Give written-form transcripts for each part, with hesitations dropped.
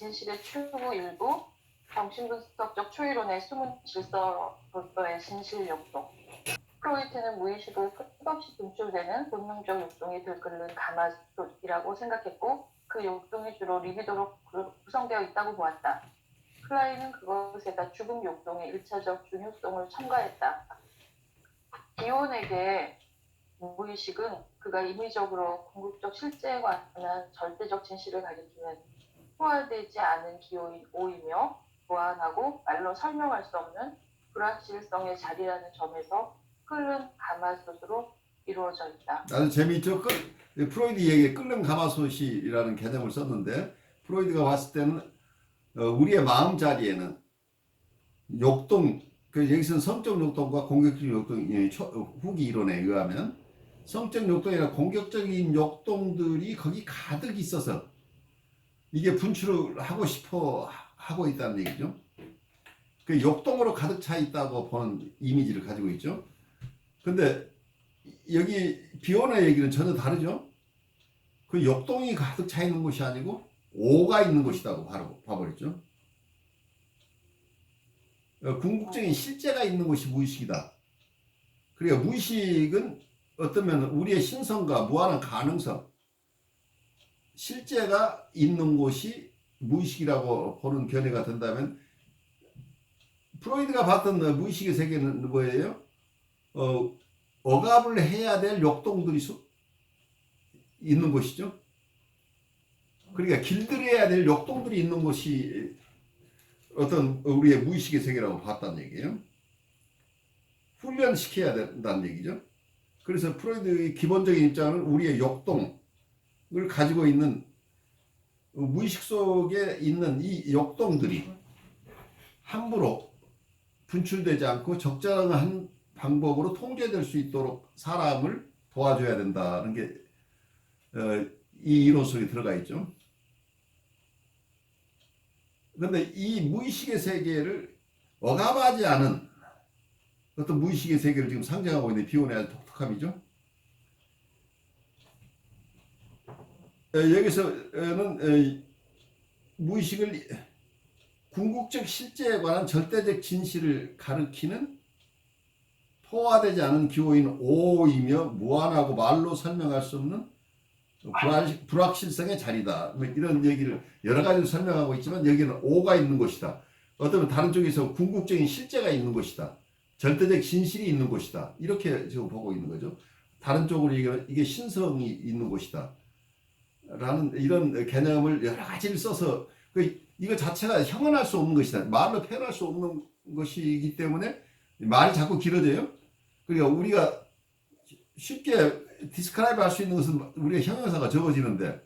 진실의 추구 일부, 정신분석적 초이론의 숨은 질서로서의 진실 욕동. 프로이트는 무의식으로 끝없이 분출되는 본능적 욕동이 들끓는 가마솥이라고 생각했고 그 욕동이 주로 리비도로 구성되어 있다고 보았다. 클라인은 그것에다 죽음 욕동의 1차적 중요성을 첨가했다. 비온에게 무의식은 그가 임의적으로 궁극적 실제에 관한 절대적 진실을 가리키는 소화되지 않은 기호인 오이며 무한하고 말로 설명할 수 없는 불확실성의 자리라는 점에서 끓는 가마솥으로 이루어져 있다. 아주 재미있죠? 프로이드 얘기에 끓는 가마솥이라는 개념을 썼는데 프로이드가 봤을 때는 우리의 마음자리에는 욕동, 여기서는 성적 욕동과 공격적 욕동, 후기 이론에 의하면 성적 욕동이나 공격적인 욕동들이 거기 가득 있어서 이게 분출을 하고 싶어 하고 있다는 얘기죠. 그 욕동으로 가득 차 있다고 보는 이미지를 가지고 있죠. 근데 여기 비오의 얘기는 전혀 다르죠. 그 욕동이 가득 차 있는 곳이 아니고 오가 있는 곳이라고 바로 봐버렸죠. 궁극적인 실제가 있는 곳이 무의식이다. 그러니까 무의식은 어쩌면 우리의 신성과 무한한 가능성, 실제가 있는 곳이 무의식이라고 보는 견해가 된다면 프로이드가 봤던 무의식의 세계는 뭐예요? 억압을 해야 될 욕동들이 있는 곳이죠. 그러니까 길들여야 될 욕동들이 있는 곳이 어떤 우리의 무의식의 세계라고 봤다는 얘기예요. 훈련시켜야 된다는 얘기죠. 그래서 프로이드의 기본적인 입장은 우리의 욕동을 가지고 있는 무의식 속에 있는 이 욕동들이 함부로 분출되지 않고 적절한 방법으로 통제될 수 있도록 사람을 도와줘야 된다는 게 이 이론 속에 들어가 있죠. 그런데 이 무의식의 세계를 억압하지 않은 어떤 무의식의 세계를 지금 상징하고 있는 비온의 아주 독특함이죠. 여기서는 무의식을 궁극적 실제에 관한 절대적 진실을 가리키는 포화되지 않은 기호인 오이며 무한하고 말로 설명할 수 없는 불확실성의 자리다. 이런 얘기를 여러 가지로 설명하고 있지만 여기는 오가 있는 곳이다. 어떤 다른 쪽에서 궁극적인 실제가 있는 곳이다. 절대적 진실이 있는 곳이다. 이렇게 지금 보고 있는 거죠. 다른 쪽으로 이게 신성이 있는 곳이다. 라는 이런 개념을 여러 가지를 써서 이거 자체가 형언할 수 없는 것이다. 말로 표현할 수 없는 것이기 때문에 말이 자꾸 길어져요. 그러니까 우리가 쉽게 디스크라이브 할 수 있는 것은 우리가 형용사가 적어지는데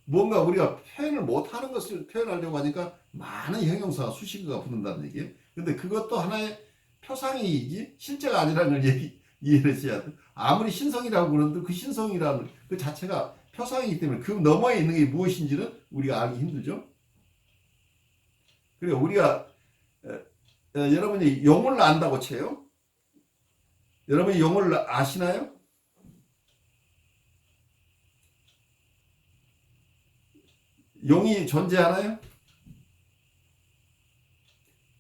뭔가 우리가 표현을 못하는 것을 표현하려고 하니까 많은 형용사가 수식어가 붙는다는 얘기예요. 근데 그것도 하나의 표상이지 실제가 아니라는 걸 이해를 해야 돼. 아무리 신성이라고 그러는데 그 신성이라는 그 자체가 표상이기 때문에 그 너머에 있는 게 무엇인지는 우리가 알기 힘들죠. 그리고 우리가 여러분이 용을 안다고 쳐요. 여러분이 용을 아시나요? 용이 존재하나요?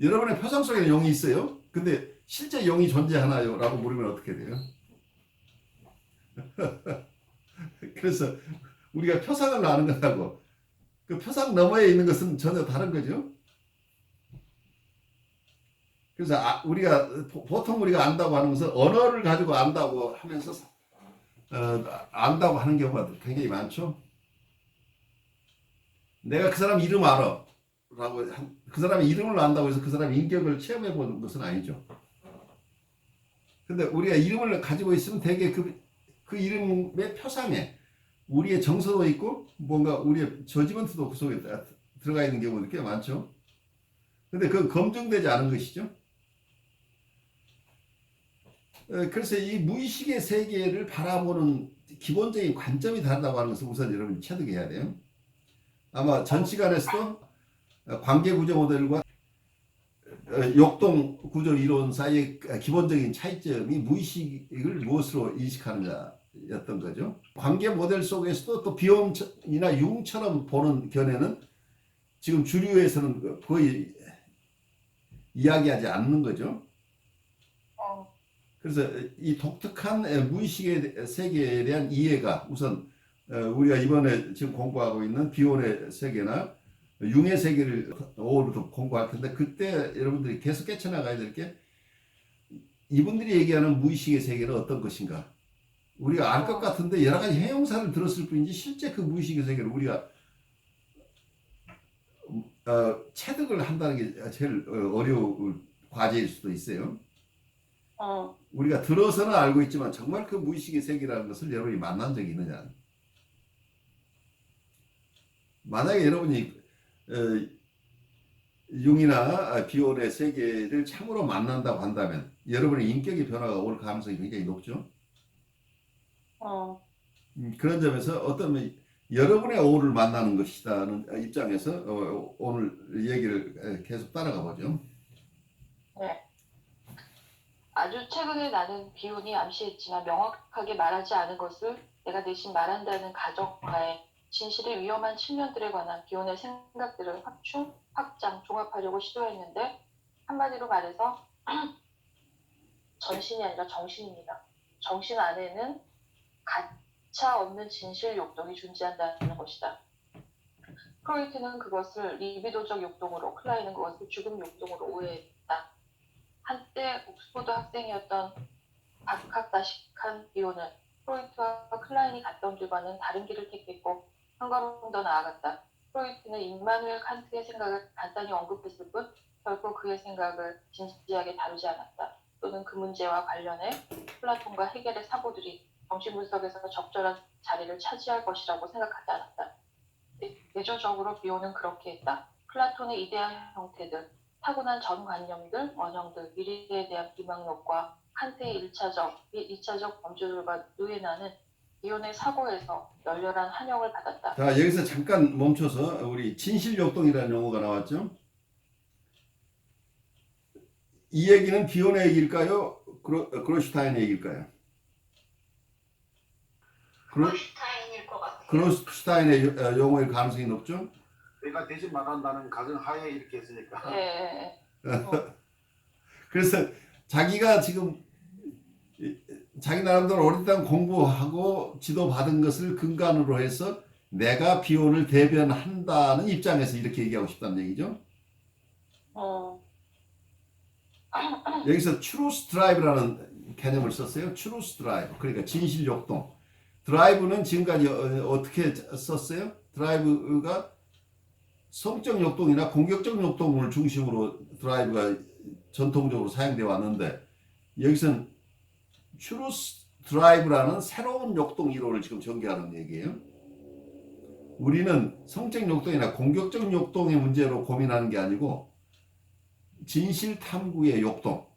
여러분의 표상 속에는 용이 있어요. 근데 실제 용이 존재하나요? 라고 물으면 어떻게 돼요? 그래서 우리가 표상을 아는 것하고 그 표상 너머에 있는 것은 전혀 다른 거죠. 그래서 보통 우리가 안다고 하는 것은 언어를 가지고 안다고 하면서 안다고 하는 경우가 굉장히 많죠. 내가 그 사람 이름 알아 라고 그 사람의 이름을 안다고 해서 그 사람의 인격을 체험해 보는 것은 아니죠. 근데 우리가 이름을 가지고 있으면 대개 그 이름의 표상에 우리의 정서도 있고 뭔가 우리의 저지먼트도 그 속에 들어가 있는 경우도 꽤 많죠. 근데 그건 검증되지 않은 것이죠. 그래서 이 무의식의 세계를 바라보는 기본적인 관점이 다르다고 하는 것을 우선 여러분이 체득해야 돼요. 아마 전 시간에서도 관계 구조 모델과 욕동 구조 이론 사이의 기본적인 차이점이 무의식을 무엇으로 인식하느냐였던 거죠. 관계 모델 속에서도 또 비움이나 융처럼 보는 견해는 지금 주류에서는 거의 이야기하지 않는 거죠. 어, 그래서 이 독특한 무의식의 세계에 대한 이해가 우선 우리가 이번에 지금 공부하고 있는 비혼의 세계나 융의 세계를 오후로 공부할 텐데 그때 여러분들이 계속 깨쳐나가야 될 게 이분들이 얘기하는 무의식의 세계는 어떤 것인가. 우리가 알 것 같은데 여러 가지 형용사를 들었을 뿐이지 실제 그 무의식의 세계를 우리가 체득을 한다는 게 제일 어려운 과제일 수도 있어요. 우리가 들어서는 알고 있지만 정말 그 무의식의 세계라는 것을 여러분이 만난 적이 있느냐. 만약에 여러분이 융이나 비혼의 세계를 참으로 만난다고 한다면 여러분의 인격의 변화가 올 가능성이 굉장히 높죠. 그런 점에서 어떤 여러분의 오를 만나는 것이다는 입장에서 오늘 얘기를 계속 따라가 보죠. 네. 아주 최근에 나는 비혼이 암시했지만 명확하게 말하지 않은 것을 내가 대신 말한다는 가정하에 진실의 위험한 측면들에 관한 비혼의 생각들을 확충, 확장, 종합하려고 시도했는데 한마디로 말해서 전신이 아니라 정신입니다. 정신 안에는 가차 없는 진실 욕동이 존재한다는 것이다. 프로이트는 그것을 리비도적 욕동으로, 클라인은 그것을 죽음 욕동으로 오해했다. 한때 옥스퍼드 학생이었던 박학다식한 비혼은 프로이트와 클라인이 갔던 길과는 다른 길을 택했고 한 걸음 더 나아갔다. 프로이트는 임마누엘 칸트의 생각을 간단히 언급했을 뿐 결코 그의 생각을 진지하게 다루지 않았다. 또는 그 문제와 관련해 플라톤과 헤겔의 사고들이 정신분석에서 적절한 자리를 차지할 것이라고 생각하지 않았다. 대조적으로 비혼은 그렇게 했다. 플라톤의 이데아 형태들, 타고난 전관념들, 원형들, 미래에 대한 비망록과 칸트의 1차적 및 2차적 범주들과 누에나는 비혼의 사고에서 열렬한 환영을 받았다. 자, 여기서 잠깐 멈춰서 우리 진실욕동이라는 용어가 나왔죠. 이 얘기는 비혼의 얘기일까요? 그로슈타인의 얘기일까요? 그로슈타인일 것 같아요. 그로슈타인의 용어일 가능성이 높죠. 내가 대신 말한다는 가정하에 이렇게 했으니까. 네. 그래서 자기가 지금 자기 나름대로 오랫동안 공부하고 지도받은 것을 근간으로 해서 내가 비혼을 대변한다는 입장에서 이렇게 얘기하고 싶다는 얘기죠. 여기서 truth drive라는 개념을 썼어요. truth drive. 그러니까 진실 욕동. 드라이브는 지금까지 어떻게 썼어요? 드라이브가 성적 욕동이나 공격적 욕동을 중심으로 드라이브가 전통적으로 사용되어 왔는데 여기서는 truth drive라는 새로운 욕동 이론을 지금 전개하는 얘기예요. 우리는 성적 욕동이나 공격적 욕동의 문제로 고민하는 게 아니고 진실 탐구의 욕동.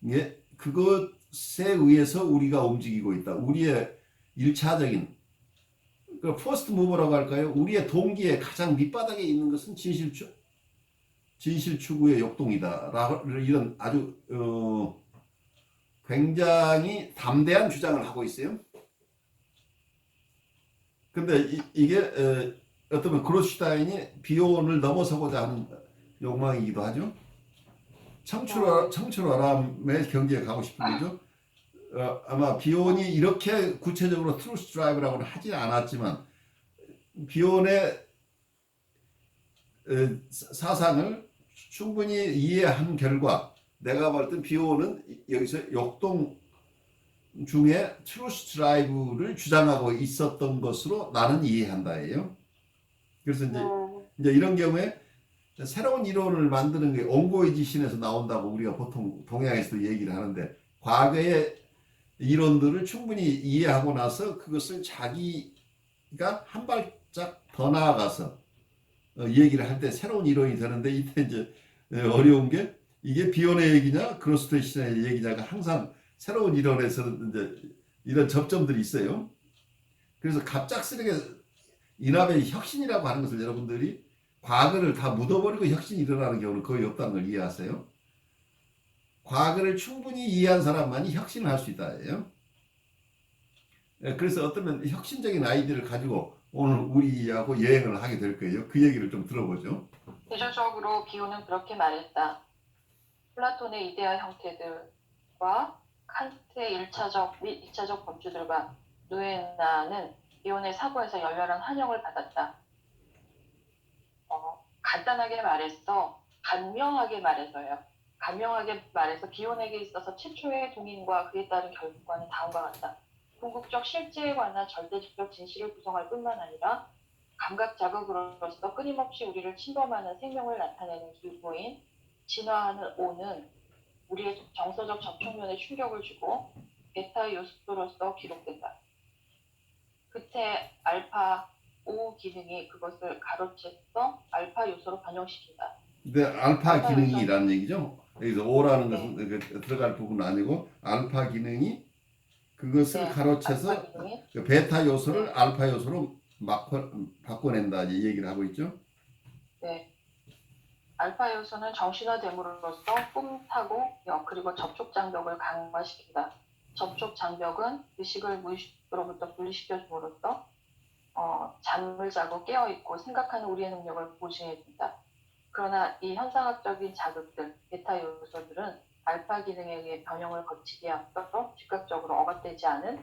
예, 그것에 의해서 우리가 움직이고 있다. 우리의 1차적인 퍼스트 무버라고 할까요? 우리의 동기의 가장 밑바닥에 있는 것은 진실 추구의 욕동이다. 이런 아주 굉장히 담대한 주장을 하고 있어요. 근데 이게 어쩌면 그로슈타인이 비혼을 넘어서고자 하는 욕망이기도 하죠. 청출어람의 경지에 가고 싶은 거죠. 아마 비혼이 이렇게 구체적으로 트루스 드라이브라고는 하지 않았지만 비혼의 사상을 충분히 이해한 결과 내가 볼 땐 비혼은 여기서 욕동 중에 트루스 드라이브를 주장하고 있었던 것으로 나는 이해한다예요. 그래서 이제 이런 경우에 새로운 이론을 만드는 게 옹고의 지신에서 나온다고 우리가 보통 동양에서도 얘기를 하는데 과거의 이론들을 충분히 이해하고 나서 그것을 자기가 한 발짝 더 나아가서 얘기를 할 때 새로운 이론이 되는데 이때 이제 어려운 게 이게 비혼의 얘기냐 그로스테이션의 얘기냐가 항상 새로운 이론에서는 이제 이런 접점들이 있어요. 그래서 갑작스럽게 인합의 혁신이라고 하는 것을 여러분들이 과거를 다 묻어버리고 혁신이 일어나는 경우는 거의 없다는 걸 이해하세요. 과거를 충분히 이해한 사람만이 혁신을 할 수 있다예요. 그래서 어쩌면 혁신적인 아이디어를 가지고 오늘 우리하고 여행을 하게 될 거예요. 그 얘기를 좀 들어보죠. 대조적으로 비오는 그렇게 말했다. 플라톤의 이데아 형태들과 칸트의 1차적 및 2차적 범주들과 누에나는 비온의 사고에서 열렬한 환영을 받았다. 간단하게 말해서 간명하게 말해서요. 간명하게 말해서 비온에게 있어서 최초의 동인과 그에 따른 결과는 다음과 같다. 궁극적 실제에 관한 절대적 진실을 구성할 뿐만 아니라 감각 자극으로서 끊임없이 우리를 침범하는 생명을 나타내는 기구인 진화하는 O는 우리의 정서적 접촉면에 충격을 주고 베타 요소로서 기록된다. 끝에 알파 O 기능이 그것을 가로채서 알파 요소로 변형시킨다. 근데 알파 알파 기능이라는 얘기죠. 여기서 O라는 네. 것은 그 들어갈 부분은 아니고 알파 기능이 그것을 네, 가로채서 알파 기능이 그 베타 요소를 네. 알파 요소로 바꿔낸다 이 얘기를 하고 있죠. 네. 알파 요소는 정신화됨으로써 꿈타고 그리고 접촉 장벽을 강화시킨다. 접촉 장벽은 의식을 무의식으로부터 분리시켜 줌으로써 잠을 자고 깨어 있고 생각하는 우리의 능력을 보증해 준다. 그러나 이 현상학적인 자극들, 베타 요소들은 알파 기능에 의해 변형을 거치기에 앞서서 즉각적으로 억압되지 않은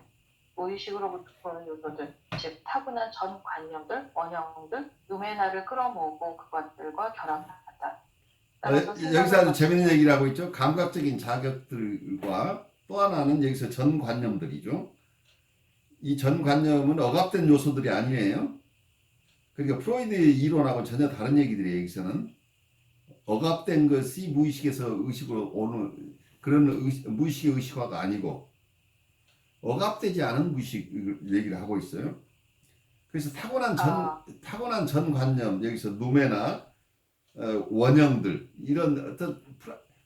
무의식으로부터 오는 요소들, 즉 타고난 전관념들, 원형들, 누메나를 끌어모으고 그것들과 결합한다. 따라서 여기서 아주 재밌는 거치는 얘기를 하고 있죠. 감각적인 자극들과 또 하나는 여기서 전관념들이죠. 이 전관념은 억압된 요소들이 아니에요. 그러니까 프로이드 이론하고 전혀 다른 얘기들이에요. 여기서는 억압된 것이 무의식에서 의식으로 오는 그런 무의식의 의식화가 아니고 억압되지 않은 무의식 얘기를 하고 있어요. 그래서 타고난 전관념 여기서 누메나 원형들 이런 어떤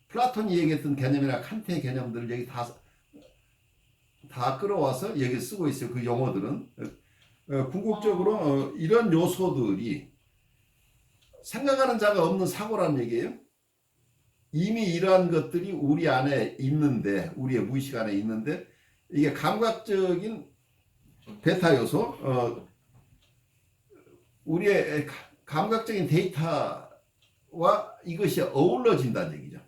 플라톤이 얘기했던 개념이나 칸트의 개념들을 여기 다 끌어와서 여기 쓰고 있어요. 그 용어들은 궁극적으로 이런 요소들이 생각하는 자가 없는 사고라는 얘기예요. 이미 이러한 것들이 우리 안에 있는데 우리의 무의식 안에 있는데 이게 감각적인 베타 요소 우리의 감각적인 데이터와 이것이 어우러진다는 얘기죠.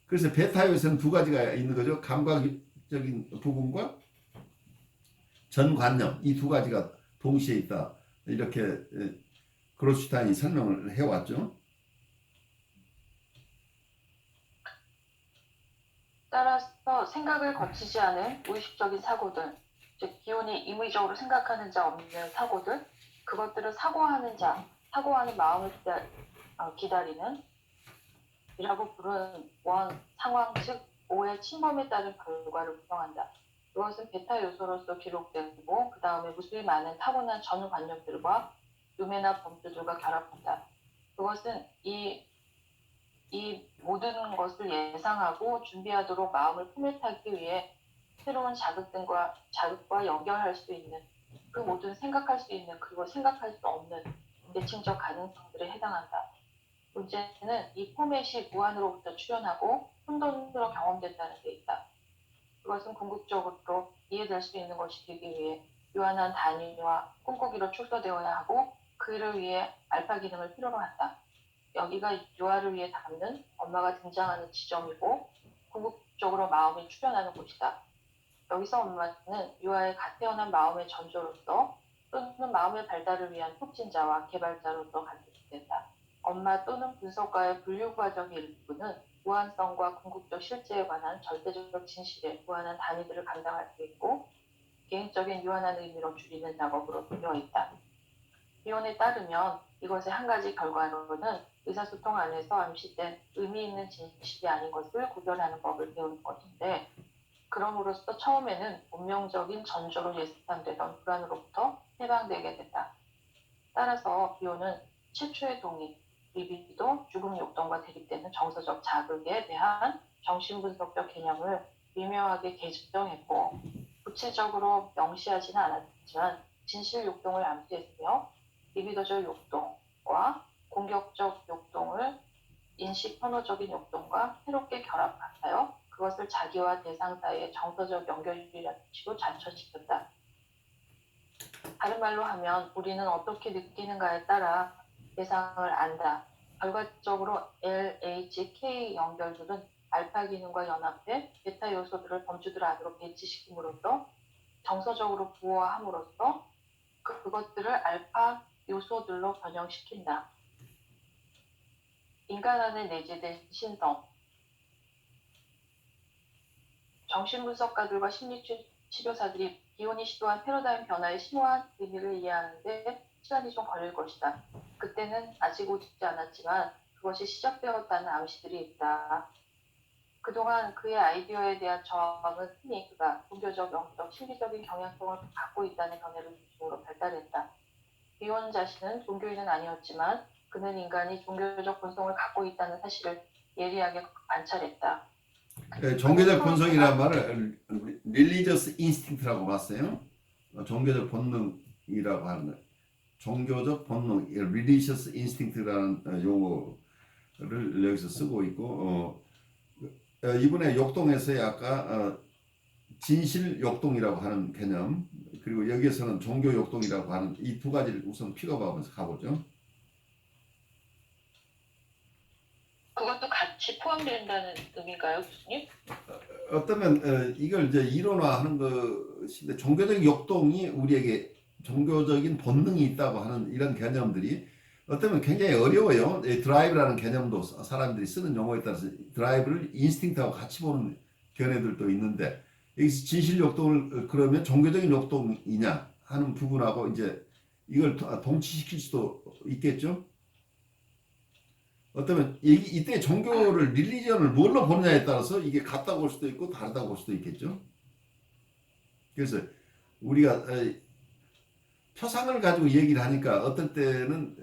그래서 베타 요소는 두 가지가 있는 거죠. 감각적인 부분과 전관념 이 두 가지가 동시에 있다. 이렇게 그로슈타인이 설명을 해왔죠. 따라서 생각을 거치지 않은 무의식적인 사고들, 즉 기온이 임의적으로 생각하는 자 없는 사고들, 그것들을 사고하는 자, 사고하는 마음을 기다리는 이라고 부르는 원 상황 즉 오의 침범에 따른 결과를 구성한다. 이것은 베타 요소로서 기록되고 그 다음에 무수히 많은 타고난 전관념들과 누메나 범주들과 결합한다. 그것은 이 모든 것을 예상하고 준비하도록 마음을 품에 타기 위해 새로운 자극과 연결할 수 있는 그 모든 생각할 수 있는 그리고 생각할 수 없는 예측적 가능성들에 해당한다. 문제는 이 포맷이 무한으로부터 출현하고 혼돈으로 경험된다는 데 있다. 그것은 궁극적으로 이해될 수 있는 것이 되기 위해 유한한 단위와 꿈꾸기로 축소되어야 하고 그를 위해 알파 기능을 필요로 한다. 여기가 유아를 위해 담는 엄마가 등장하는 지점이고 궁극적으로 마음이 출현하는 곳이다. 여기서 엄마는 유아의 갓 태어난 마음의 전조로서 또는 마음의 발달을 위한 촉진자와 개발자로서 간주된다. 엄마 또는 분석가의 분류 과정의 일부는 무한성과 궁극적 실제에 관한 절대적 진실의 무한한 단위들을 감당할 수 있고 개인적인 유한한 의미로 줄이는 작업으로 되어 있다. 이론에 따르면 이것의 한 가지 결과로는 의사소통 안에서 암시된 의미 있는 진실이 아닌 것을 구별하는 법을 배우는 것인데 그럼으로써 처음에는 운명적인 전조로 예상되던 불안으로부터 해방되게 된다. 따라서 비오는 최초의 동의, 리비도, 죽음 욕동과 대립되는 정서적 자극에 대한 정신분석적 개념을 미묘하게 개정했고 구체적으로 명시하지는 않았지만 진실 욕동을 암시했으며 리비도적 욕동과 공격적 욕동을 인식 선호적인 욕동과 새롭게 결합하여 그것을 자기와 대상 사이의 정서적 연결이라는 식으로 자처시켰다. 다른 말로 하면 우리는 어떻게 느끼는가에 따라 대상을 안다. 결과적으로 LHK 연결들은 알파 기능과 연합해 베타 요소들을 범주들 안으로 배치시킴으로써 정서적으로 부호화함으로써 그것들을 알파 요소들로 변형시킨다. 인간 안에 내재된 신성. 정신분석가들과 심리치료사들이 기온이 시도한 패러다임 변화의 심오한 의미를 이해하는데 시간이 좀 걸릴 것이다. 그때는 아직 오지 않았지만 그것이 시작되었다는 암시들이 있다. 그동안 그의 아이디어에 대한 저항은 흔히 그가 종교적, 영적, 심리적인 경향성을 갖고 있다는 견해를 중심으로 발달했다. 비온 자신은 종교인은 아니었지만 그는 인간이 종교적 본성을 갖고 있다는 사실을 예리하게 관찰했다. 종교적 본성이라는 말을 religious instinct라고 봤어요. 종교적 본능이라고 하는 거예요. 종교적 본능, religious instinct라는 용어를 여기서 쓰고 있고, 이번에 욕동에서의 아까 진실 욕동이라고 하는 개념, 그리고 여기에서는 종교 욕동이라고 하는 이 두 가지를 우선 픽업하면서 가보죠. 그것도 같이 포함된다는 의미인가요, 교수님? 어쩌면 이걸 이제 이론화하는 것인데 종교적 욕동이 우리에게 종교적인 본능이 있다고 하는 이런 개념들이 어쩌면 굉장히 어려워요. 드라이브라는 개념도 사람들이 쓰는 용어에 따라서 드라이브를 인스팅트하고 같이 보는 견해들도 있는데 여기서 진실 욕동을 그러면 종교적인 욕동이냐 하는 부분하고 이제 이걸 동치시킬 수도 있겠죠. 어쩌면 이때 종교를 릴리전을 뭘로 보느냐에 따라서 이게 같다고 볼 수도 있고 다르다고 볼 수도 있겠죠. 그래서 우리가 표상을 가지고 얘기를 하니까 어떨 때는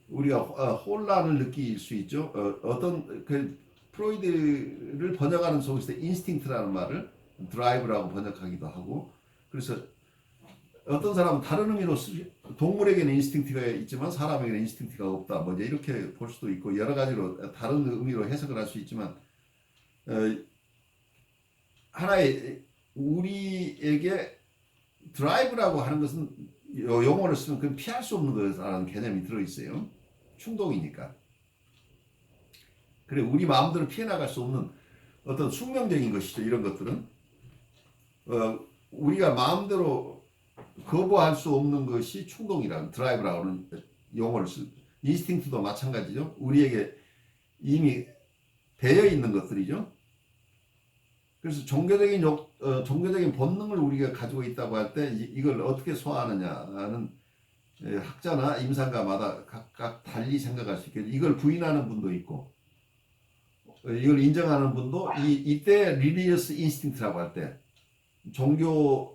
우리가 혼란을 느낄 수 있죠. 어떤 그 프로이드를 번역하는 속에서 인스팅트라는 말을 드라이브라고 번역하기도 하고 그래서 어떤 사람은 다른 의미로 동물에게는 인스팅트가 있지만 사람에게는 인스팅트가 없다. 뭐 이제 이렇게 볼 수도 있고 여러 가지로 다른 의미로 해석을 할 수 있지만 하나의 우리에게 드라이브라고 하는 것은 용어를 쓰면 그건 피할 수 없는 것이라는 개념이 들어 있어요. 충동이니까. 그래 우리 마음대로 피해 나갈 수 없는 어떤 숙명적인 것이죠. 이런 것들은 우리가 마음대로 거부할 수 없는 것이 충동이라는 드라이브라고 하는 용어를 쓰. 인스팅트도 마찬가지죠. 우리에게 이미 배어 있는 것들이죠. 그래서 종교적인 본능을 우리가 가지고 있다고 할 때 이걸 어떻게 소화하느냐는 학자나 임상가마다 각각 달리 생각할 수 있겠죠. 이걸 부인하는 분도 있고 이걸 인정하는 분도 이때 religious instinct라고 할 때 종교의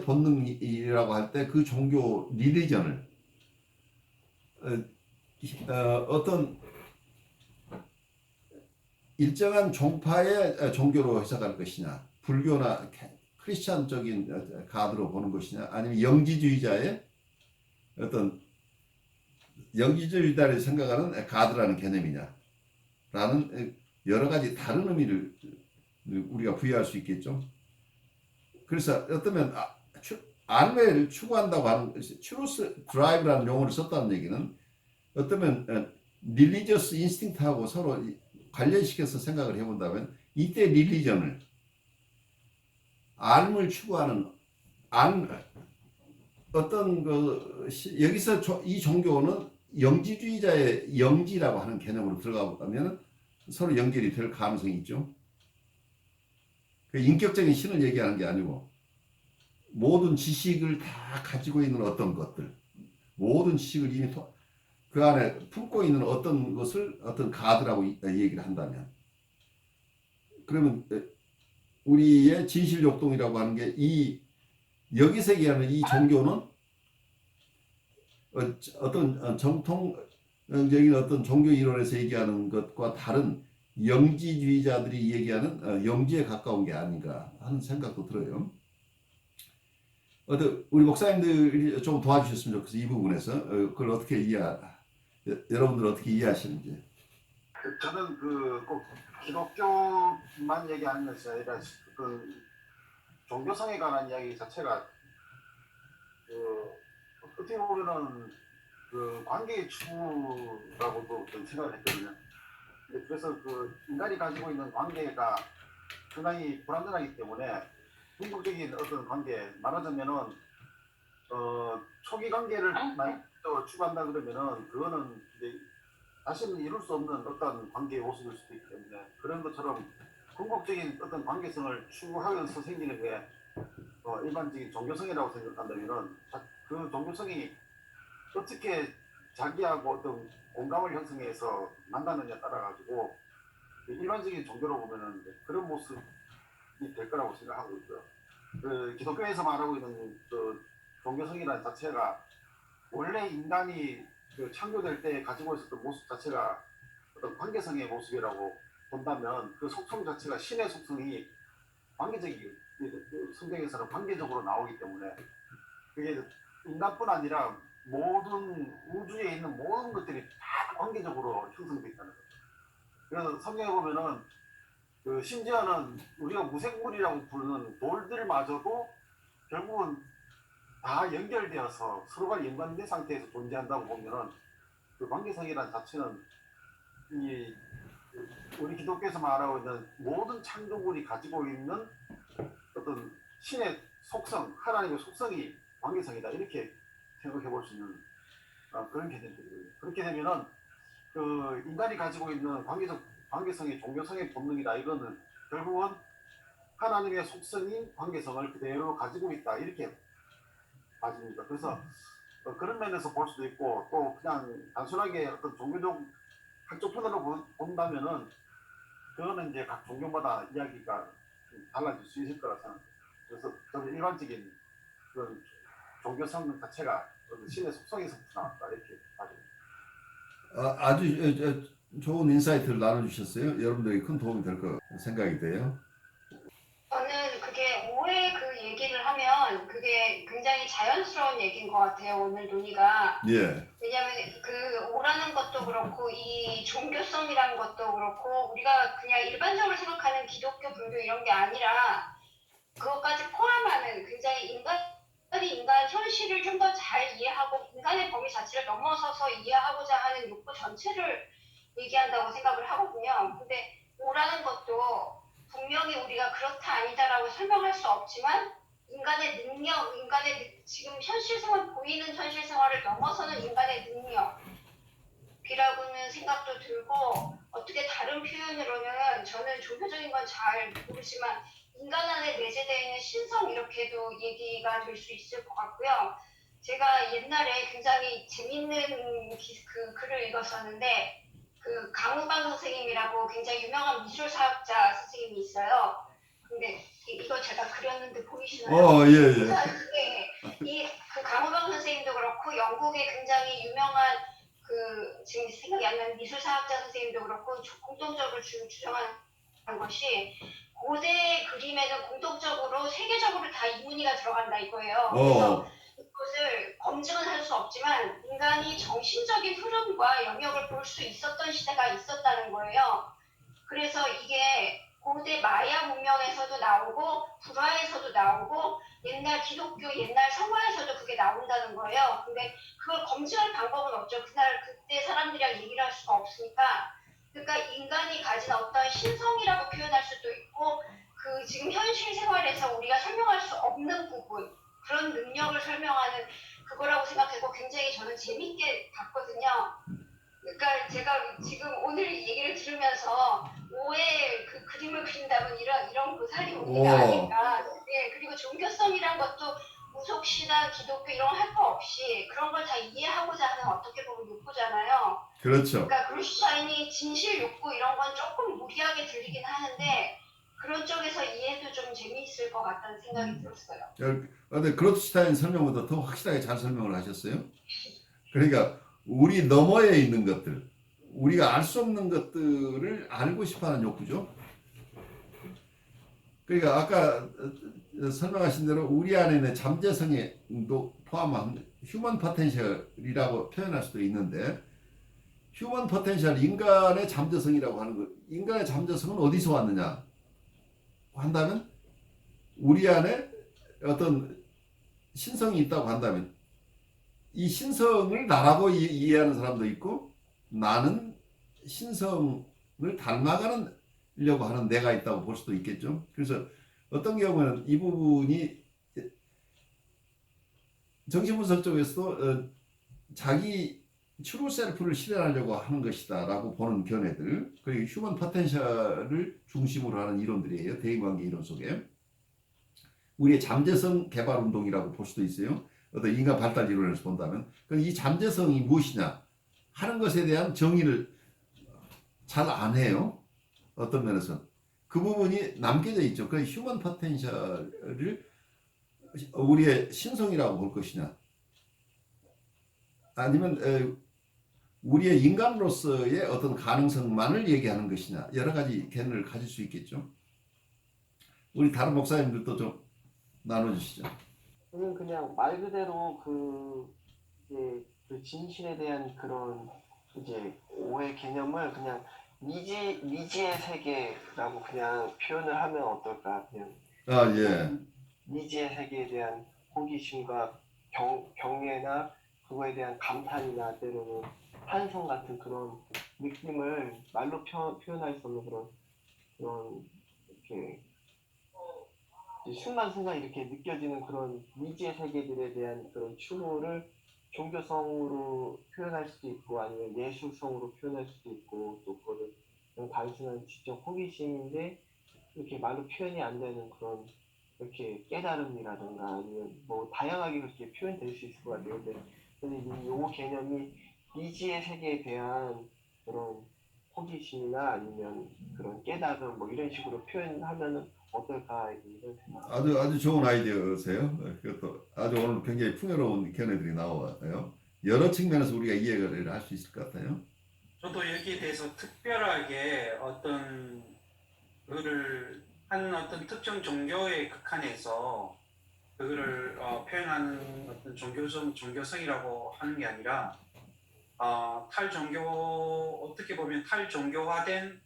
본능이라고 할 때 그 종교 리리전을 어떤 일정한 종파의 종교로 해석할 것이냐 불교나 크리스찬적인 가드로 보는 것이냐 아니면 영지주의자의 어떤 영지주의자를 생각하는 가드라는 개념이냐 라는 여러 가지 다른 의미를 우리가 부여할 수 있겠죠. 그래서 어쩌면 안외를 추구한다고 하는 트루스 드라이브라는 용어를 썼다는 얘기는 어쩌면 릴리저스 인스팅트하고 서로 관련시켜서 생각을 해본다면 이때 릴리전을 알을 추구하는 어떤 여기서 이 종교는 영지주의자의 영지라고 하는 개념으로 들어가면 서로 연결이 될 가능성이 있죠. 인격적인 신을 얘기하는 게 아니고 모든 지식을 다 가지고 있는 어떤 것들 모든 지식을 이미 그 안에 품고 있는 어떤 것을 어떤 가드라고 얘기를 한다면 그러면 우리의 진실욕동이라고 하는 게 여기서 얘기하는 이 종교는 어떤 정통적인 어떤 종교 이론에서 얘기하는 것과 다른 영지주의자들이 얘기하는 영지에 가까운 게 아닌가 하는 생각도 들어요. 우리 목사님들이 좀 도와주셨으면 좋겠어요. 이 부분에서 그걸 어떻게 여러분들 어떻게 이해하시는지. 저는 꼭 기독교만 얘기하는 것이 아니라 종교성에 관한 이야기 자체가 어떻게 보면은 그 관계의 추구라고도 좀 생각을 했거든요. 그래서 그 인간이 가지고 있는 관계가 상당히 불완전하기 때문에 궁극적인 어떤 관계, 말하자면은 초기 관계를 만족적으로 추구한다 그러면은 그거는 이제 다시는 이룰 수 없는 어떤 관계의 모습일 수도 있기 때문에 그런 것처럼 궁극적인 어떤 관계성을 추구하면서 생기는 게 일반적인 종교성이라고 생각한다면은 그 종교성이 어떻게 자기하고 어떤 공감을 형성해서 만나느냐에 따라 가지고 일반적인 종교로 보면은 그런 모습이 될 거라고 생각하고 있고요. 그 기독교에서 말하고 있는 그 종교성이라는 자체가 원래 인간이 그 창조될 때 가지고 있었던 모습 자체가 어떤 관계성의 모습이라고 본다면 그 속성 자체가 신의 속성이 관계적인 성경에서는 관계적으로 나오기 때문에 그게 인간뿐 아니라 모든 우주에 있는 모든 것들이 다 관계적으로 형성되어 있다는 거죠. 그래서 성경에 보면은 그 심지어는 우리가 무생물이라고 부르는 돌들마저도 결국은 다 연결되어서 서로가 연관된 상태에서 존재한다고 보면은 그 관계성이라는 자체는 이 우리 기독교에서 말하고 있는 모든 창조물이 가지고 있는 어떤 신의 속성, 하나님의 속성이 관계성이다 이렇게 생각해 볼 수 있는 그런 개념들이거든요. 그렇게 되면은 그 인간이 가지고 있는 관계성이 종교성의 본능이다 이거는 결국은 하나님의 속성인 관계성을 그대로 가지고 있다 이렇게 봐집니다. 그래서 그런 면에서 볼 수도 있고 또 그냥 단순하게 어떤 종교적 학적 편으로 본다면은 그거는 이제 각 종교마다 이야기가 달라질 수 있을 거라 생각합니다. 그래서 저는 일반적인 그런 종교성 자체가 어떤 신의 속성에서 나왔다 이렇게 봐집니다. 아주 좋은 인사이트를 나눠주셨어요. 여러분들에게 큰 도움이 될 거 생각이 돼요. 저는 그게 오해 그 얘기를 하면 그게 굉장히 자연스러운 얘기인 것 같아요. 오늘 논의가. 예, 왜냐하면 그 오라는 것도 그렇고 이 종교성이라는 것도 그렇고 우리가 그냥 일반적으로 생각하는 기독교, 불교 이런 게 아니라 그것까지 포함하는 굉장히 인간 현실을 좀 더 잘 이해하고 인간의 범위 자체를 넘어서서 이해하고자 하는 욕구 전체를 얘기한다고 생각을 하거든요. 근데 오라는 것도 분명히 우리가 그렇다 아니다라고 설명할 수 없지만 인간의 능력, 지금 현실 생활 보이는 현실 생활을 넘어서는 인간의 능력이라고는 생각도 들고 어떻게 다른 표현으로는 저는 종교적인 건 잘 모르지만 인간 안에 내재되어 있는 신성 이렇게도 얘기가 될 수 있을 것 같고요. 제가 옛날에 굉장히 재밌는 그 글을 읽었었는데 그 강우방 선생님이라고 굉장히 유명한 미술사학자 선생님이 있어요. 근데 이거 제가 그렸는데 보이시나요? 예. 네, 그 강우방 선생님도 그렇고 영국의 굉장히 유명한 그 지금 생각이 안 나는 미술사학자 선생님도 그렇고 공통적으로 주장하는 것이 고대 그림에는 공통적으로 세계적으로 다 이무늬가 들어간다 이거예요. 그래서 그것을 검증은 할 수 없지만 인간이 정신적인 흐름과 영역을 볼 수 있었던 시대가 있었다는 거예요. 그래서 이게 고대 마야 문명에서도 나오고 불화에서도 나오고 옛날 기독교 옛날 성화에서도 그게 나온다는 거예요. 근데 그걸 검증할 방법은 없죠. 그때 사람들이랑 얘기를 할 수가 없으니까. 그러니까 인간이 가진 어떤 신성이라고 표현할 수도 있고 그 지금 현실 생활에서 우리가 설명할 수 없는 부분 그런 능력을 설명하는 그거라고 생각하고 굉장히 저는 재밌게 봤거든요. 그러니까 제가 지금 오늘 얘기를 들으면서 오해 그 그림을 그린다면 이런 고사리 의미가 아닐까. 예, 그리고 종교성이란 것도 무속신앙, 기독교 이런 거 할 거 없이 그런 걸 다 이해하고자 하는 어떻게 보면 욕구잖아요. 그렇죠. 그러니까 루시아인이 진실 욕구 이런 건 조금 무리하게 들리긴 하는데 그런 쪽에서 이해도 좀 재미있을 것 같다는 생각이 들었어요. 근데 그로트슈타인 설명보다 더 확실하게 잘 설명을 하셨어요. 그러니까 우리 너머에 있는 것들, 우리가 알 수 없는 것들을 알고 싶어하는 욕구죠. 그러니까 아까 설명하신 대로 우리 안에 있는 잠재성도 포함한 휴먼 포텐셜이라고 표현할 수도 있는데 휴먼 포텐셜, 인간의 잠재성이라고 하는 것, 인간의 잠재성은 어디서 왔느냐 한다면 우리 안에 어떤 신성이 있다고 한다면 이 신성을 나라고 이해하는 사람도 있고 나는 신성을 닮아가려고 하는 내가 있다고 볼 수도 있겠죠. 그래서 어떤 경우에는 이 부분이 정신분석 쪽에서도 자기 트루 셀프를 실현하려고 하는 것이다 라고 보는 견해들, 그리고 휴먼 포텐셜을 중심으로 하는 이론들이에요. 대인관계 이론 속에 우리의 잠재성 개발 운동이라고 볼 수도 있어요. 어떤 인간 발달 이론에서 본다면 이 잠재성이 무엇이냐 하는 것에 대한 정의를 잘 안 해요. 어떤 면에서 그 부분이 남겨져 있죠. 그래서 휴먼 포텐셜을 우리의 신성이라고 볼 것이냐 아니면 우리의 인간으로서의 어떤 가능성만을 얘기하는 것이냐, 여러 가지 견해를 가질 수 있겠죠. 우리 다른 목사님들도 좀 나눠주시죠. 저는 그냥 말 그대로 그 진실에 대한 그런 이제 오해 개념을 그냥 미지의 세계라고 그냥 표현을 하면 어떨까. 그냥 예. 미지의 세계에 대한 호기심과 경외나 그거에 대한 감탄이나 때로는 환상 같은 그런 느낌을 말로 표현할 수 없는 그런 이렇게 순간순간 이렇게 느껴지는 그런 미지의 세계들에 대한 그런 추구를 종교성으로 표현할 수도 있고 아니면 예술성으로 표현할 수도 있고 또 그거를 그냥 단순한 지적 호기심인데 이렇게 말로 표현이 안 되는 그런 이렇게 깨달음이라든가 아니면 뭐 다양하게 그렇게 표현될 수 있을 것 같아요. 근데 이 개념이 미지의 세계에 대한 그런 호기심이나 아니면 그런 깨달음 뭐 이런 식으로 표현하면은 어떨까 이런 생각. 아주 좋은 아이디어세요. 그것도 아주 오늘 굉장히 풍요로운 견해들이 나와요. 여러 측면에서 우리가 이해를 할 수 있을 것 같아요. 저도 여기에 대해서 특별하게 어떤 그거를 한 어떤 특정 종교에 극한해서 그거를 표현하는 어떤 종교성이라고 하는 게 아니라 어떻게 보면 탈종교화된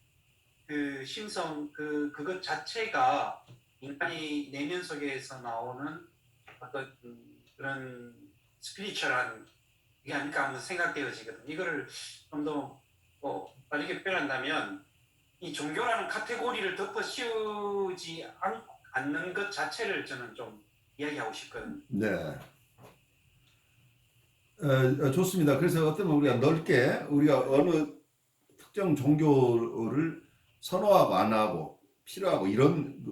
그 신성 그것 자체가 인간이 내면 속에서 나오는 어떤 그런 스피리추얼한 게 아닐까 하는 생각되어지거든요. 이거를 좀 더 빠르게 표현한다면 이 종교라는 카테고리를 덮어 씌우지 않는 것 자체를 저는 좀 이야기하고 싶거든요. 네. 좋습니다. 그래서 어쩌면 우리가 넓게 우리가 어느 특정 종교를 선호하고 안 하고 필요하고 이런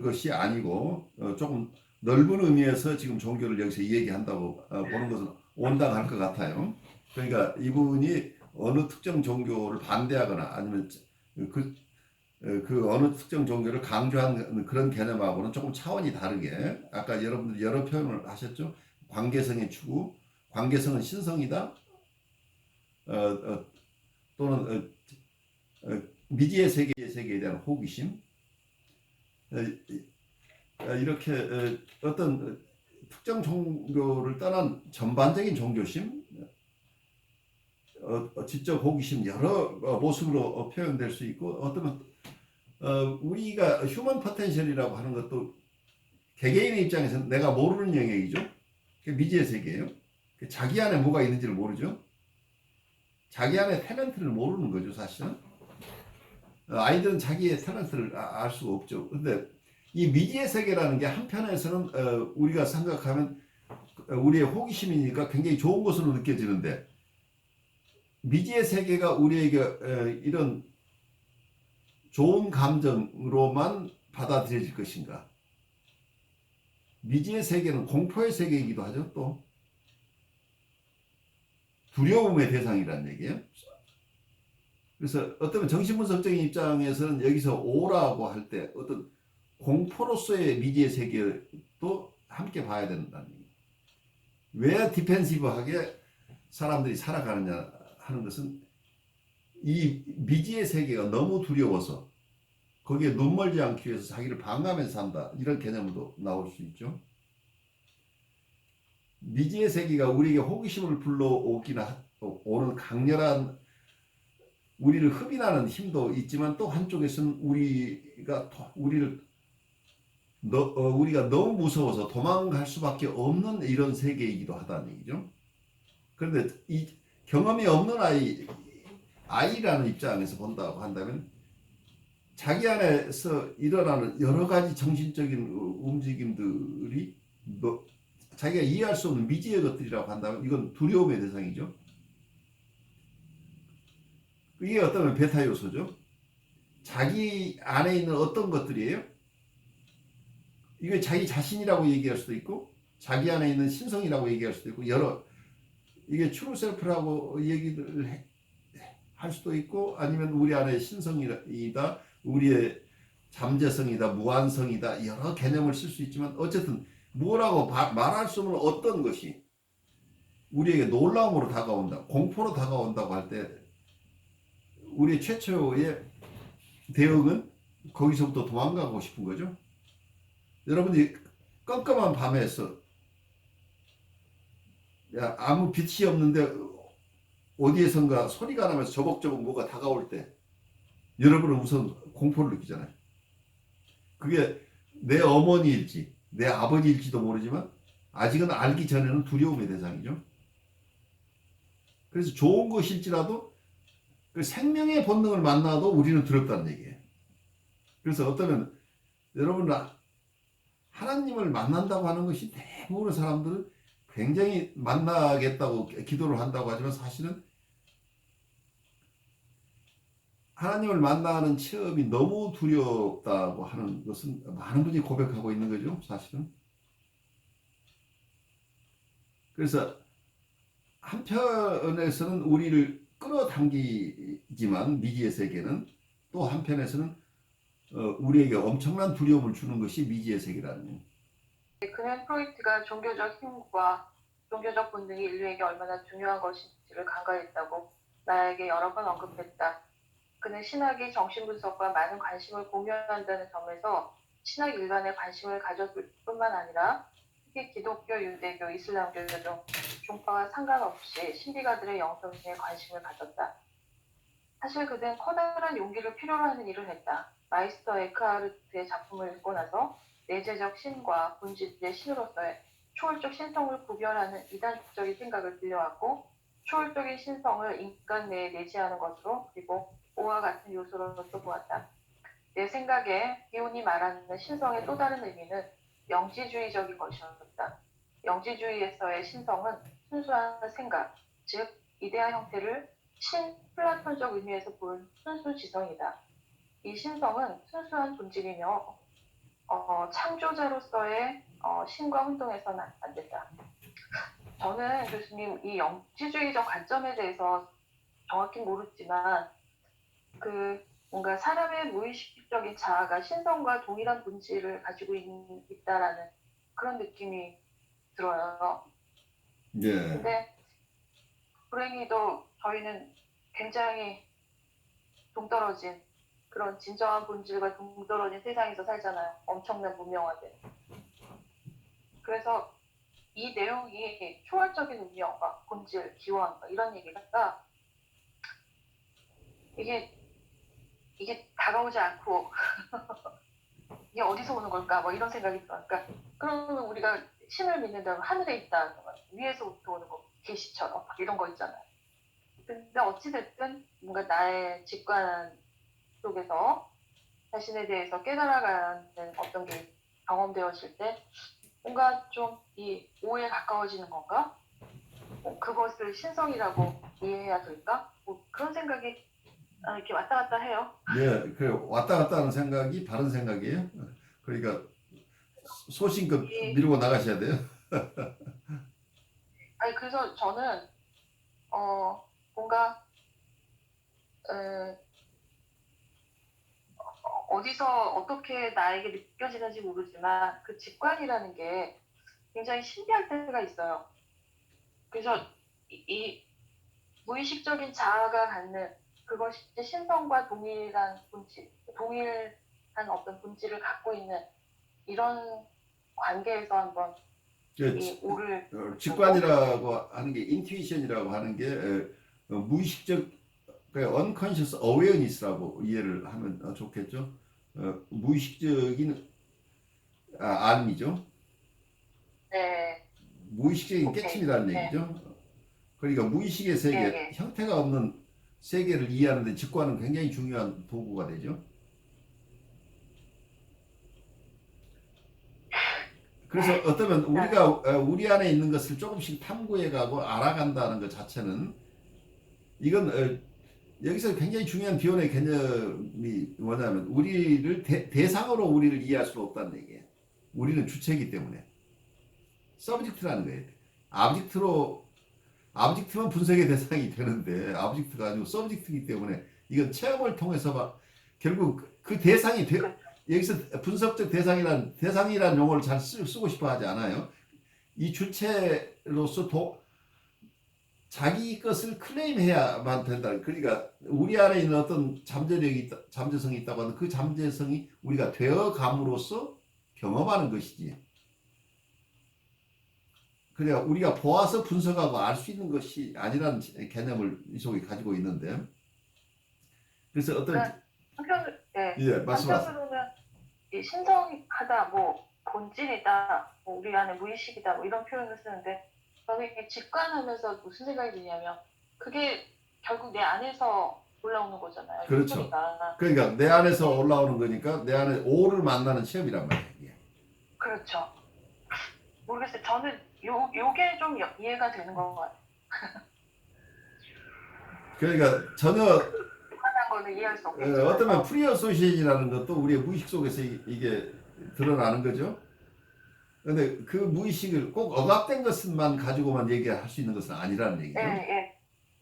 것이 아니고 조금 넓은 의미에서 지금 종교를 여기서 얘기한다고 보는 것은 온당할 것 같아요. 그러니까 이분이 어느 특정 종교를 반대하거나 아니면 그 어느 특정 종교를 강조하는 그런 개념하고는 조금 차원이 다르게 아까 여러분들 여러 표현을 하셨죠. 관계성의 추구, 관계성은 신성이다. 또는 미지의 세계에 대한 호기심. 이렇게 어떤 특정 종교를 떠난 전반적인 종교심, 지적 호기심 여러 모습으로 표현될 수 있고 어떤 우리가 휴먼 포텐셜이라고 하는 것도 개개인의 입장에서는 내가 모르는 영역이죠. 미지의 세계예요. 자기 안에 뭐가 있는지를 모르죠. 자기 안에 탤런트를 모르는 거죠, 사실은. 아이들은 자기의 탤런트를 알 수가 없죠. 근데 이 미지의 세계라는 게 한편에서는 우리가 생각하면 우리의 호기심이니까 굉장히 좋은 것으로 느껴지는데 미지의 세계가 우리에게 이런 좋은 감정으로만 받아들여질 것인가? 미지의 세계는 공포의 세계이기도 하죠. 또 두려움의 대상이라는 얘기예요. 그래서 어떤 정신분석적인 입장에서는 여기서 오라고 할 때 어떤 공포로서의 미지의 세계도 함께 봐야 된다는 얘기예요. 왜 디펜시브하게 사람들이 살아가느냐 하는 것은 이 미지의 세계가 너무 두려워서 거기에 눈멀지 않기 위해서 자기를 방어하면서 산다. 이런 개념도 나올 수 있죠. 미지의 세계가 우리에게 호기심을 불러오기나 오는 강렬한 우리를 흡인하는 힘도 있지만 또 한쪽에서는 우리를 우리가 너무 무서워서 도망갈 수밖에 없는 이런 세계이기도 하다는 얘기죠. 그런데 이 경험이 없는 아이라는 입장에서 본다고 한다면 자기 안에서 일어나는 여러 가지 정신적인 움직임들이 자기가 이해할 수 없는 미지의 것들이라고 한다면 이건 두려움의 대상이죠. 이게 어떤 베타 요소죠. 자기 안에 있는 어떤 것들이에요? 이게 자기 자신이라고 얘기할 수도 있고 자기 안에 있는 신성이라고 얘기할 수도 있고 이게 트루 셀프라고 얘기를 할 수도 있고 아니면 우리 안에 신성이다 우리의 잠재성이다 무한성이다 여러 개념을 쓸 수 있지만 어쨌든 뭐라고 말할 수 없는 어떤 것이 우리에게 놀라움으로 다가온다 공포로 다가온다고 할 때 우리의 최초의 대응은 거기서부터 도망가고 싶은 거죠. 여러분들이 깜깜한 밤에서 아무 빛이 없는데 어디에선가 소리가 나면서 저벅저벅 뭐가 다가올 때 여러분은 우선 공포를 느끼잖아요. 그게 내 어머니일지 내 아버지일지도 모르지만 아직은 알기 전에는 두려움의 대상이죠. 그래서 좋은 것일지라도 그 생명의 본능을 만나도 우리는 두렵다는 얘기예요. 그래서 어쩌면 여러분 하나님을 만난다고 하는 것이 대부분의 사람들은 굉장히 만나겠다고 기도를 한다고 하지만 사실은 하나님을 만나는 체험이 너무 두렵다고 하는 것은 많은 분이 고백하고 있는 거죠, 사실은. 그래서 한편에서는 우리를 끌어당기지만 미지의 세계는 또 한편에서는 우리에게 엄청난 두려움을 주는 것이 미지의 세계라는 거예요. 그는 프로이트가 종교적 힘과 종교적 본능이 인류에게 얼마나 중요한 것인지를 간과했다고 나에게 여러 번 언급했다. 그는 신학이 정신분석과 많은 관심을 공유한다는 점에서 신학 일반에 관심을 가졌을 뿐만 아니라 특히 기독교, 유대교, 이슬람교 등 종파와 상관없이 신비가들의 영성에 관심을 가졌다. 사실 그는 커다란 용기를 필요로 하는 일을 했다. 마이스터 에크하르트의 작품을 읽고 나서 내재적 신과 본질의 신으로서의 초월적 신성을 구별하는 이단적인 생각을 들려왔고 초월적인 신성을 인간 내에 내재하는 것으로 그리고 오와 같은 요소로 또 보았다. 내 생각에 기온이 말하는 신성의 또 다른 의미는 영지주의적인 것이었다. 영지주의에서의 신성은 순수한 생각, 즉 이데아 형태를 플라톤적 의미에서 본 순수 지성이다. 이 신성은 순수한 본질이며 창조자로서의 신과 혼동해서는 안 된다. 저는 교수님 이 영지주의적 관점에 대해서 정확히 모르지만 뭔가 사람의 무의식적인 자아가 신성과 동일한 본질을 가지고 있다라는 그런 느낌이 들어요. 예. 근데 불행히도 저희는 굉장히 동떨어진 그런 진정한 본질과 동떨어진 세상에서 살잖아요. 엄청난 문명화된. 그래서 이 내용이 초월적인 운명과 본질, 기원 이런 얘기가 이게 다가오지 않고 이게 어디서 오는 걸까? 뭐 이런 생각이 들어요. 그러니까 그러면 우리가 신을 믿는다면 하늘에 있다, 위에서부터 오는 거, 계시처럼 이런 거 있잖아요. 근데 어찌됐든 뭔가 나의 직관 속에서 자신에 대해서 깨달아가는 어떤 게 경험되어질 때 뭔가 좀 이 오에 가까워지는 건가? 그것을 신성이라고 이해해야 될까? 그런 생각이 이렇게 왔다 갔다 해요. 예, 그 왔다 갔다 하는 생각이 바른 생각이에요. 그러니까 소신껏 밀고 나가셔야 돼요. 아니 그래서 저는 뭔가 어디서 어떻게 나에게 느껴지는지 모르지만 그 직관이라는 게 굉장히 신비할 때가 있어요. 그래서 이 무의식적인 자아가 갖는 그것이 신성과 동일한 본질, 동일한 어떤 본질을 갖고 있는 이런 관계에서 한번 이 오를 직관이라고 하는 게 인투이션이라고 하는 게 무의식적 그러니까 unconscious awareness라고 이해를 하면 좋겠죠. 무의식적인 알미죠. 네. 무의식적인 오케이. 깨침이라는 네. 얘기죠. 그러니까 무의식의 세계, 예. 형태가 없는 세계를 이해하는 데 직관은 굉장히 중요한 도구가 되죠. 그래서 어쩌면 우리 안에 있는 것을 조금씩 탐구해가고 알아간다는 것 자체는 이건 여기서 굉장히 중요한 비혼의 개념이 뭐냐면 우리를 대상으로 우리를 이해할 수 없다는 얘기예요. 우리는 주체이기 때문에 서브젝트라는 거예요. 아브젝트만 분석의 대상이 되는데 아브젝트가 아니고 서브젝트이기 때문에 이건 체험을 통해서 결국 그 대상이 여기서 분석적 대상이라는 용어를 잘 쓰고 싶어 하지 않아요. 이 주체로서 자기 것을 클레임해야만 된다. 그러니까 우리 안에 있는 어떤 잠재성이 있다고 하는 그 잠재성이 우리가 되어감으로써 경험하는 것이지. 그래야 우리가 보아서 분석하고 알 수 있는 것이 아니라는 개념을 이 속에 가지고 있는데. 그래서 어떤 말씀하세요. 한편으로는 이 신성하다, 뭐 본질이다, 뭐 우리 안에 무의식이다, 뭐 이런 표현을 쓰는데 저는 이게 직관하면서 무슨 생각이 드냐면 그게 결국 내 안에서 올라오는 거잖아요. 그렇죠. 소리가. 그러니까 내 안에서 올라오는 거니까 내 안에 오를 만나는 체험이란 말이에요. 그렇죠. 모르겠어요. 저는 요게 좀 이해가 되는 것 같아요. 그러니까 전혀 하는 거는 이해할 수 없겠지만 어쩌면 프리어소시에이션이라는 것도 우리의 무의식 속에서 이게 드러나는 거죠. 근데 그 무의식을 꼭 억압된 것만 가지고만 얘기할 수 있는 것은 아니라는 얘기죠. 예.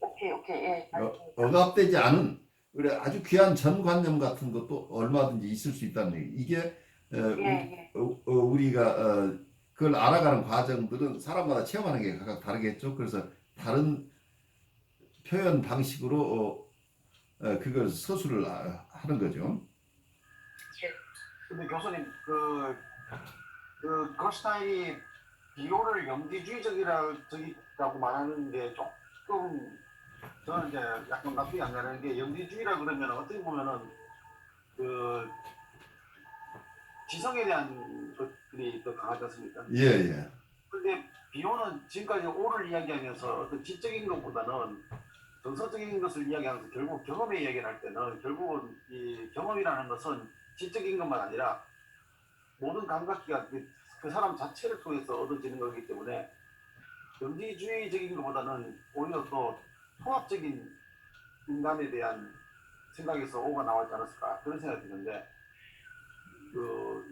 오케이. 예. 억압되지 않은 우리 아주 귀한 전관념 같은 것도 얼마든지 있을 수 있다는 얘기. 이게 우리가 그걸 알아가는 과정들은 사람마다 체험하는 게 각각 다르겠죠. 그래서 다른 표현 방식으로 그걸 서술을 하는 거죠. 근데 교수님 그 걸스타인이 비호를 영지주의적이라고 말하는 게 조금 저는 이제 약간 납득이 안 가는 게 영지주의라 그러면 어떻게 보면은 그 지성에 대한 것들이 더 강하지 않습니까? 예. 근데 비호는 지금까지 오를 이야기하면서 어떤 지적인 것보다는 정서적인 것을 이야기하면서 결국 경험의 이야기를 할 때는 결국은 이 경험이라는 것은 지적인 것만 아니라 모든 감각기가 그 사람 자체를 통해서 얻어지는 거기 때문에 영지주의적인 것보다는 오히려 또 통합적인 인간에 대한 생각에서 오가 나왔지 않았을까 그런 생각이 드는데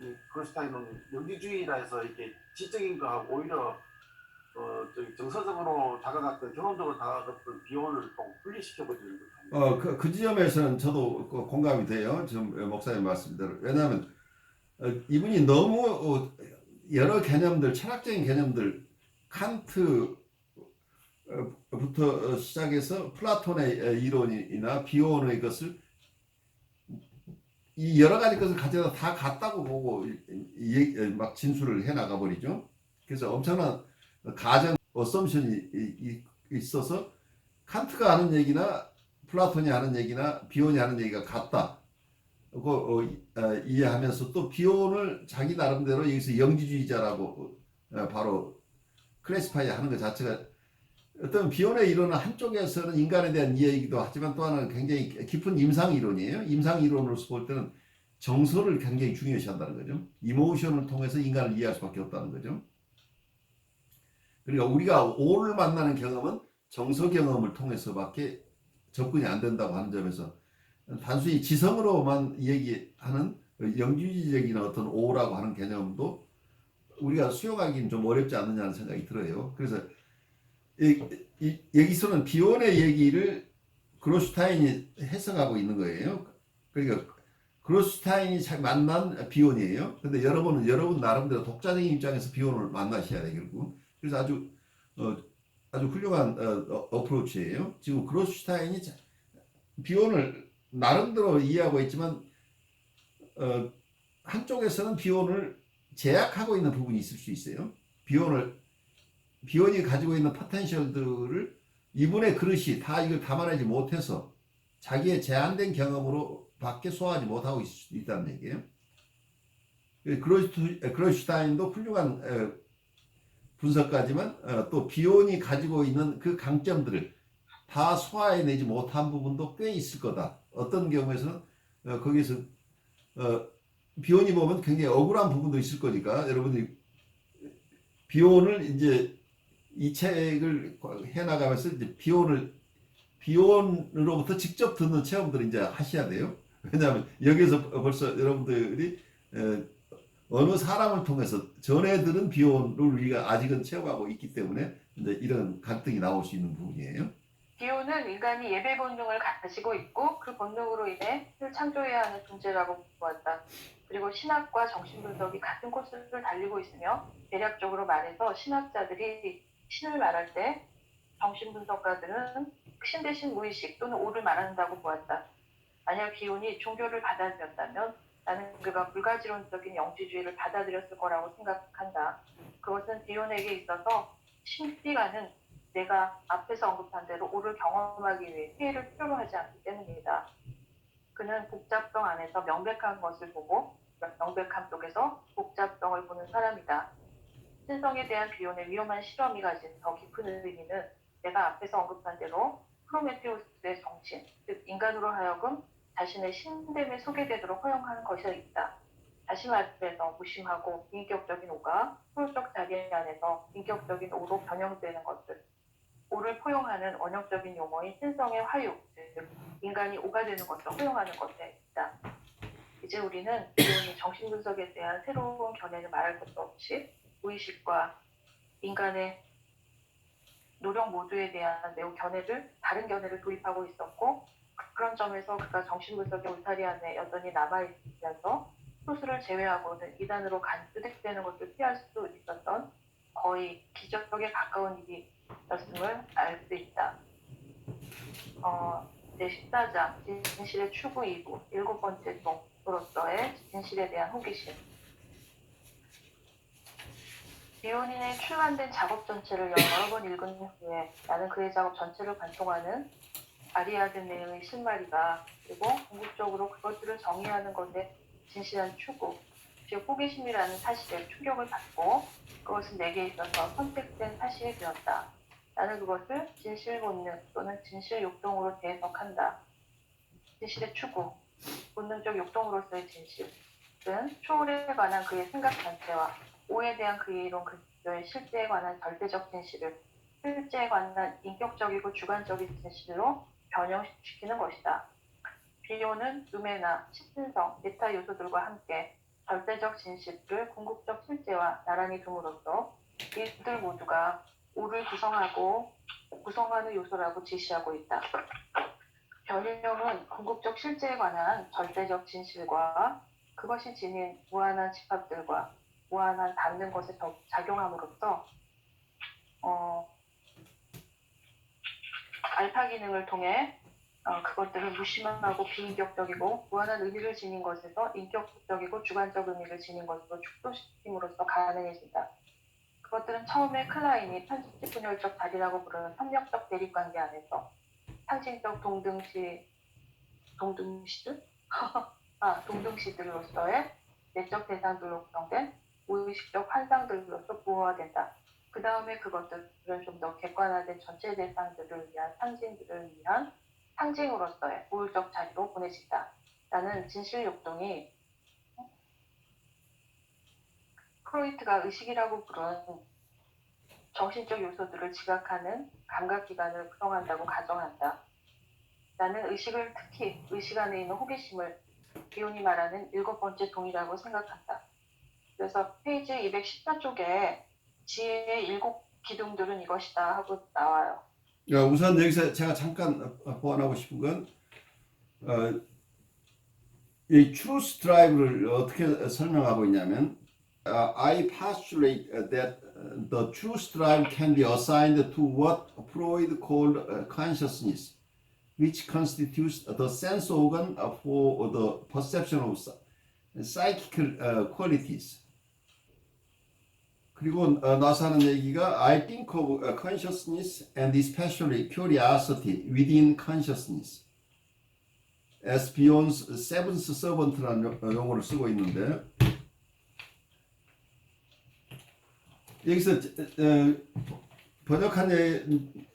이 걸스타인은 영지주의라 해서 이렇게 지적인 거하고 오히려 정서적으로 다가갔던 경험적으로 다가갔던 비혼을 또 분리시켜버리는 듯합니다. 그 지점에서는 저도 공감이 돼요. 지금 목사님 말씀대로. 왜냐하면 이분이 너무 여러 개념들, 철학적인 개념들, 칸트부터 시작해서 플라톤의 이론이나 비혼의 것을 이 여러 가지 것을 가져다 다 같다고 보고 막 진술을 해 나가 버리죠. 그래서 엄청난 가정 어썸션이 있어서 칸트가 하는 얘기나 플라톤이 하는 얘기나 비혼이 하는 얘기가 같다. 이해하면서 또 비혼을 자기 나름대로 여기서 영지주의자라고 바로 클래시파이 하는 것 자체가 어떤 비혼의 이론은 한쪽에서는 인간에 대한 이해이기도 하지만 또 하나는 굉장히 깊은 임상이론이에요. 임상이론으로서 볼 때는 정서를 굉장히 중요시 한다는 거죠. 이모션을 통해서 인간을 이해할 수밖에 없다는 거죠. 그러니까 우리가 오를 만나는 경험은 정서 경험을 통해서밖에 접근이 안 된다고 하는 점에서 단순히 지성으로만 얘기하는 영지주의적인 어떤 오라고 하는 개념도 우리가 수용하기는 좀 어렵지 않느냐는 생각이 들어요. 그래서 여기서는 비혼의 얘기를 그로슈타인이 해석하고 있는 거예요. 그러니까 그로슈타인이 만난 비혼이에요. 근데 여러분 나름대로 독자적인 입장에서 비혼을 만나셔야 돼요, 결국. 그래서 아주 훌륭한 어프로치예요. 지금 그로슈타인이 비혼을 나름대로 이해하고 있지만 한쪽에서는 비혼을 제약하고 있는 부분이 있을 수 있어요. 비혼이 가지고 있는 포텐셜들을 이분의 그릇이 다 이걸 담아내지 못해서 자기의 제한된 경험으로 밖에 소화하지 못하고 있을 수도 있다는 얘기예요. 그로슈타인도 훌륭한 분석가지만 또 비온이 가지고 있는 그 강점들을 다 소화해내지 못한 부분도 꽤 있을 거다. 어떤 경우에서는 거기에서 비온이 보면 굉장히 억울한 부분도 있을 거니까 여러분들이 비온을 이제 이 책을 해나가면서 이제 비온으로부터 직접 듣는 체험들을 이제 하셔야 돼요. 왜냐하면 여기서 벌써 여러분들이 어느 사람을 통해서 전해 들은 비온을 우리가 아직은 체험하고 있기 때문에 이제 이런 갈등이 나올 수 있는 부분이에요. 비온은 인간이 예배 본능을 가지고 있고 그 본능으로 인해 신을 창조해야 하는 존재라고 보았다. 그리고 신학과 정신분석이 같은 코스를 달리고 있으며 대략적으로 말해서 신학자들이 신을 말할 때 정신분석가들은 신 대신 무의식 또는 오를 말한다고 보았다. 만약 비온이 종교를 받아들였다면 나는 그가 불가지론적인 영지주의를 받아들였을 거라고 생각한다. 그것은 비온에게 있어서 신비가는 내가 앞에서 언급한 대로 오를 경험하기 위해 피해를 필요로 하지 않기 때문이다. 그는 복잡성 안에서 명백한 것을 보고 명백함 속에서 복잡성을 보는 사람이다. 신성에 대한 비온의 위험한 실험이 가진 더 깊은 의미는 내가 앞에서 언급한 대로 프로메테우스의 정신, 즉 인간으로 하여금 자신의 신됨에 소개되도록 허용하는 것이 있다. 다시 말해서 무심하고 인격적인 오가 소유적 자리 안에서 인격적인 오로 변형되는 것들, 오를 포용하는 원형적인 용어인 신성의 화유, 즉 인간이 오가 되는 것을 허용하는 것에 있다. 이제 우리는 비온이 정신분석에 대한 새로운 견해를 말할 것도 없이 무의식과 인간의 노력 모두에 대한 매우 다른 견해를 도입하고 있었고 그런 점에서 그가 정신분석의 울타리 안에 여전히 남아있으면서 소수를 제외하고는 이단으로 간주되는 것을 피할 수 있었던 거의 기적에 가까운 일이었음을 알 수 있다. 제14장 진실의 추구 2부 7번째 종으로서의 진실에 대한 호기심. 비온인의 출간된 작업 전체를 여러 번 읽은 후에 나는 그의 작업 전체를 관통하는 아리아드네의 실마리가 그리고 궁극적으로 그것들을 정의하는 것에 진실한 추구, 즉 호기심이라는 사실에 충격을 받고 그것은 내게 있어서 선택된 사실이 되었다. 나는 그것을 진실 본능 또는 진실 욕동으로 재해석한다. 진실의 추구, 본능적 욕동으로서의 진실은 초월에 관한 그의 생각 전체와 오에 대한 그의 이론 그의 실제에 관한 절대적 진실을 실제에 관한 인격적이고 주관적인 진실로 변형시키는 것이다. 비온은 누메나, 신성, 메타 요소들과 함께 절대적 진실을 궁극적 실제와 나란히 둠으로써 이들 모두가 오를 구성하는 요소라고 제시하고 있다. 변형은 궁극적 실제에 관한 절대적 진실과 그것이 지닌 무한한 집합들과 무한한 닿는 것에 작용함으로써 알파 기능을 통해 그것들을 무심하고 비인격적이고 무한한 의미를 지닌 것에서 인격적이고 주관적 의미를 지닌 것으로 축소시킴으로써 가능해진다. 그것들은 처음에 클라인이 편집 분열적 자리라고 부르는 협력적 대립관계 안에서 상징적 동등시들로서의 내적 대상들로 구성된 무의식적 환상들로서 부호화된다. 그 다음에 그것들은 좀 더 객관화된 전체 대상들을 위한 상징들을 위한 상징으로서의 우울적 자리로 보내진다. 나는 진실 욕동이 프로이트가 의식이라고 부른 정신적 요소들을 지각하는 감각기관을 구성한다고 가정한다. 나는 의식을 특히 의식 안에 있는 호기심을 비온이 말하는 7번째 동이라고 생각한다. 그래서 페이지 214쪽에 지혜의 7 기둥들은 이것이다 하고 나와요. 우선 여기서 제가 잠깐 보완하고 싶은 건 이 truth drive를 어떻게 설명하고 있냐면 I postulate that the truth drive can be assigned to what Freud called consciousness, which constitutes the sense organ for the perception of psychical qualities. 그리고 나서 하는 얘기가 I think of consciousness and especially curiosity within consciousness as beyond seventh servant라는 용어를 쓰고 있는데 여기서 번역한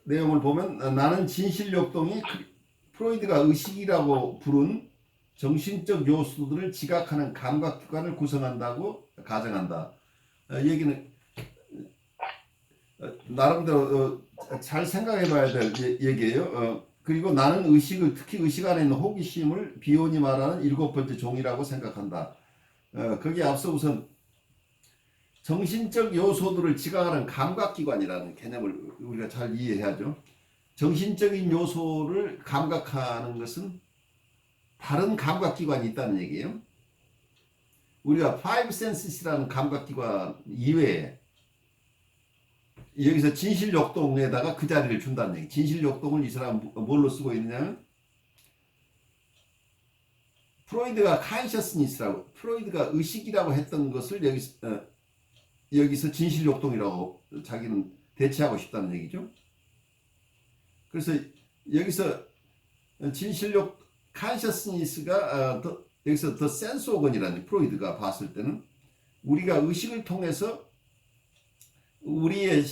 내용을 보면 나는 진실욕동이 프로이드가 의식이라고 부른 정신적 요소들을 지각하는 감각기관을 구성한다고 가정한다. 얘기는 나름대로 잘 생각해봐야 될 얘기예요. 그리고 나는 의식을 특히 의식 안에 있는 호기심을 비온이 말하는 7번째 종이라고 생각한다. 거기에 앞서 우선 정신적 요소들을 지각하는 감각기관이라는 개념을 우리가 잘 이해해야죠. 정신적인 요소를 감각하는 것은 다른 감각기관이 있다는 얘기예요. 우리가 five senses라는 감각기관 이외에 여기서 진실욕동에다가 그 자리를 준다는 얘기. 진실욕동을 이 사람은 뭘로 쓰고 있느냐면 프로이드가 consciousness라고 프로이드가 의식이라고 했던 것을 여기서 진실욕동이라고 자기는 대체하고 싶다는 얘기죠. 그래서 여기서 진실욕 consciousness가 여기서 the sense organ이라는 프로이드가 봤을 때는 우리가 의식을 통해서 우리의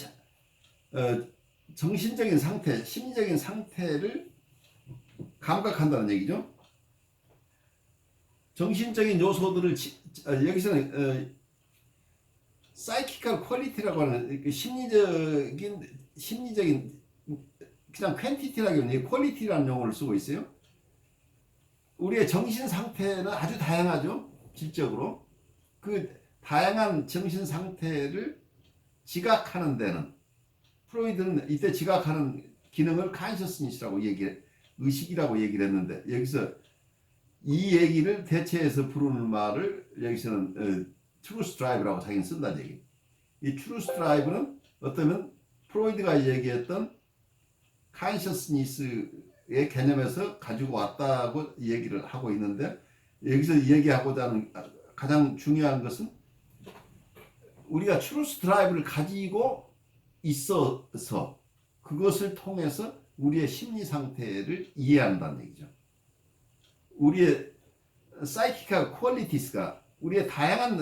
정신적인 상태, 심리적인 상태를 감각한다는 얘기죠. 정신적인 요소들을 여기서는 사이키컬 퀄리티라고 하는 그 심리적인 그냥 퀀티티라기보다는 퀄리티라는 용어를 쓰고 있어요. 우리의 정신 상태는 아주 다양하죠. 질적으로 그 다양한 정신 상태를 지각하는 데는 프로이드는 이때 지각하는 기능을 consciousness라고 의식이라고 얘기를 했는데 여기서 이 얘기를 대체해서 부르는 말을 여기서는 truth drive라고 자기는 쓴다는 얘기. 이 truth drive는 어쩌면 프로이드가 얘기했던 consciousness의 개념에서 가지고 왔다고 얘기를 하고 있는데 여기서 얘기하고자 하는 가장 중요한 것은 우리가 truth drive를 가지고 있어서 그것을 통해서 우리의 심리 상태를 이해한다는 얘기죠. 우리의 psychical qualities가 우리의 다양한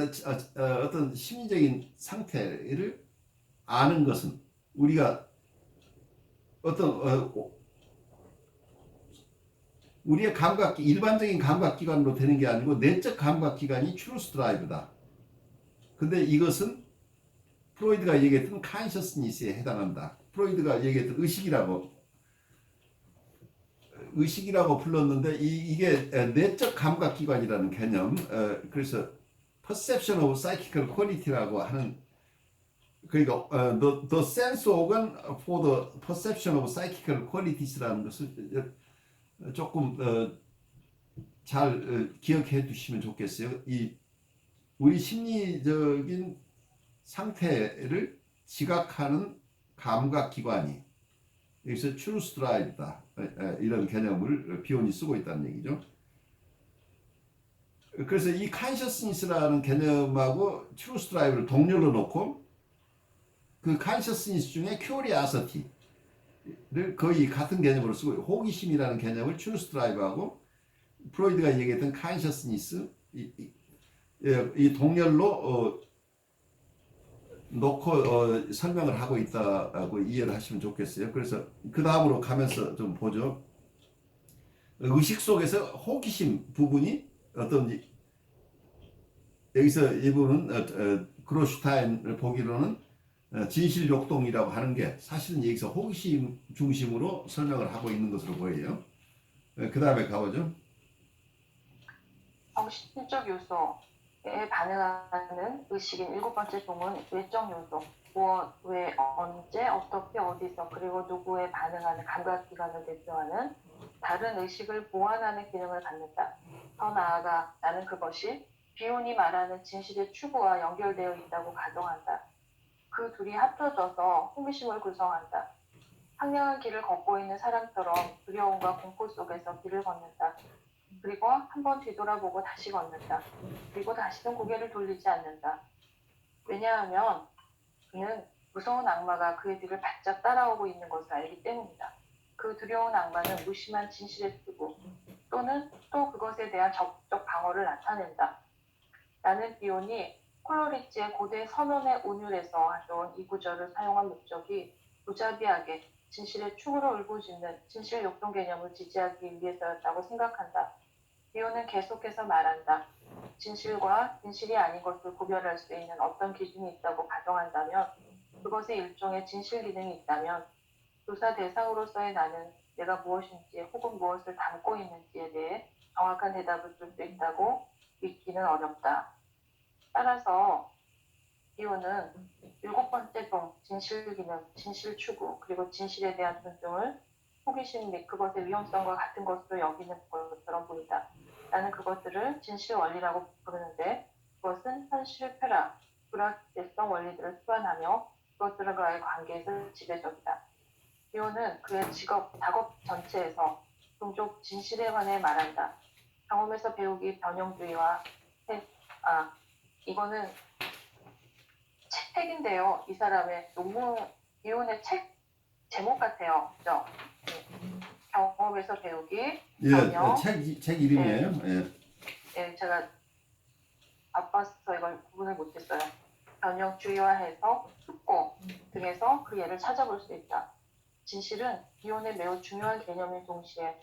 어떤 심리적인 상태를 아는 것은 우리가 어떤 우리의 일반적인 감각기관으로 되는 게 아니고 내적 감각기관이 truth drive다. 근데 이것은 프로이드가 얘기했던 consciousness에 해당한다. 프로이드가 얘기했던 의식이라고 불렀는데 이게 내적 감각기관이라는 개념. 그래서 perception of psychical quality라고 하는 그러니까 the sense organ for the perception of psychical qualities라는 것을 조금 잘 기억해 두시면 좋겠어요. 우리 심리적인 상태를 지각하는 감각기관이 여기서 truth drive다. 이런 개념을 비온이 쓰고 있다는 얘기죠. 그래서 이 consciousness라는 개념하고 truth drive를 동렬로 놓고 그 consciousness 중에 curiosity를 거의 같은 개념으로 쓰고 호기심이라는 개념을 truth drive하고 프로이드가 얘기했던 consciousness 이 동렬로 놓고 설명을 하고 있다고 이해를 하시면 좋겠어요. 그래서 그 다음으로 가면서 좀 보죠. 의식 속에서 호기심 부분이 어떤 여기서 이분은 그로슈타인을 보기로는 진실욕동이라고 하는 게 사실은 여기서 호기심 중심으로 설명을 하고 있는 것으로 보여요. 그 다음에 가보죠. 정신적 요소에 반응하는 의식인 7번째 종은 외적 요소, 무엇, 왜, 언제, 어떻게, 어디서, 그리고 누구에 반응하는 감각기관을 대표하는 다른 의식을 보완하는 기능을 갖는다. 더 나아가 나는 그것이 비온이 말하는 진실의 추구와 연결되어 있다고 가정한다. 그 둘이 합쳐져서 호기심을 구성한다. 상냥한 길을 걷고 있는 사람처럼 두려움과 공포 속에서 길을 걷는다. 그리고 한번 뒤돌아보고 다시 걷는다. 그리고 다시는 고개를 돌리지 않는다. 왜냐하면 그는 무서운 악마가 그의 뒤를 바짝 따라오고 있는 것을 알기 때문이다. 그 두려운 악마는 무심한 진실의 추구 또는 또 그것에 대한 적극적 방어를 나타낸다. 나는 비온이 콜로리지의 고대 선언의 운율에서 가져온 이 구절을 사용한 목적이 무자비하게 진실의 축으로 울부짖는 진실 역동 개념을 지지하기 위해서였다고 생각한다. 비오는 계속해서 말한다. 진실과 진실이 아닌 것을 구별할 수 있는 어떤 기준이 있다고 가정한다면, 그것에 일종의 진실 기능이 있다면, 조사 대상으로서의 나는 내가 무엇인지 혹은 무엇을 담고 있는지에 대해 정확한 대답을 줄 수 있다고 믿기는 어렵다. 따라서 비오는 7번째 동, 진실 기능, 진실 추구, 그리고 진실에 대한 존중을 호기심 및 그것의 위험성과 같은 것으로 여기는 것처럼 보인다. 나는 그것들을 진실 원리라고 부르는데, 그것은 현실 쾌락, 불확실성 원리들을 수반하며 그것들과의 관계에서 지배적이다. 비오는 그의 작업 전체에서 종종 진실에 관해 말한다. 경험에서 배우기 변형주의와 이거는 책인데요. 이 사람의 논문, 비온의 책 제목 같아요. 그죠? 경험에서 배우기, 예, 변형. 책 이름이에요. 예. 예, 제가 바빠서 이걸 구분을 못했어요. 변형주의와 해석, 숙고 등에서 그 예를 찾아볼 수 있다. 진실은 비온의 매우 중요한 개념인 동시에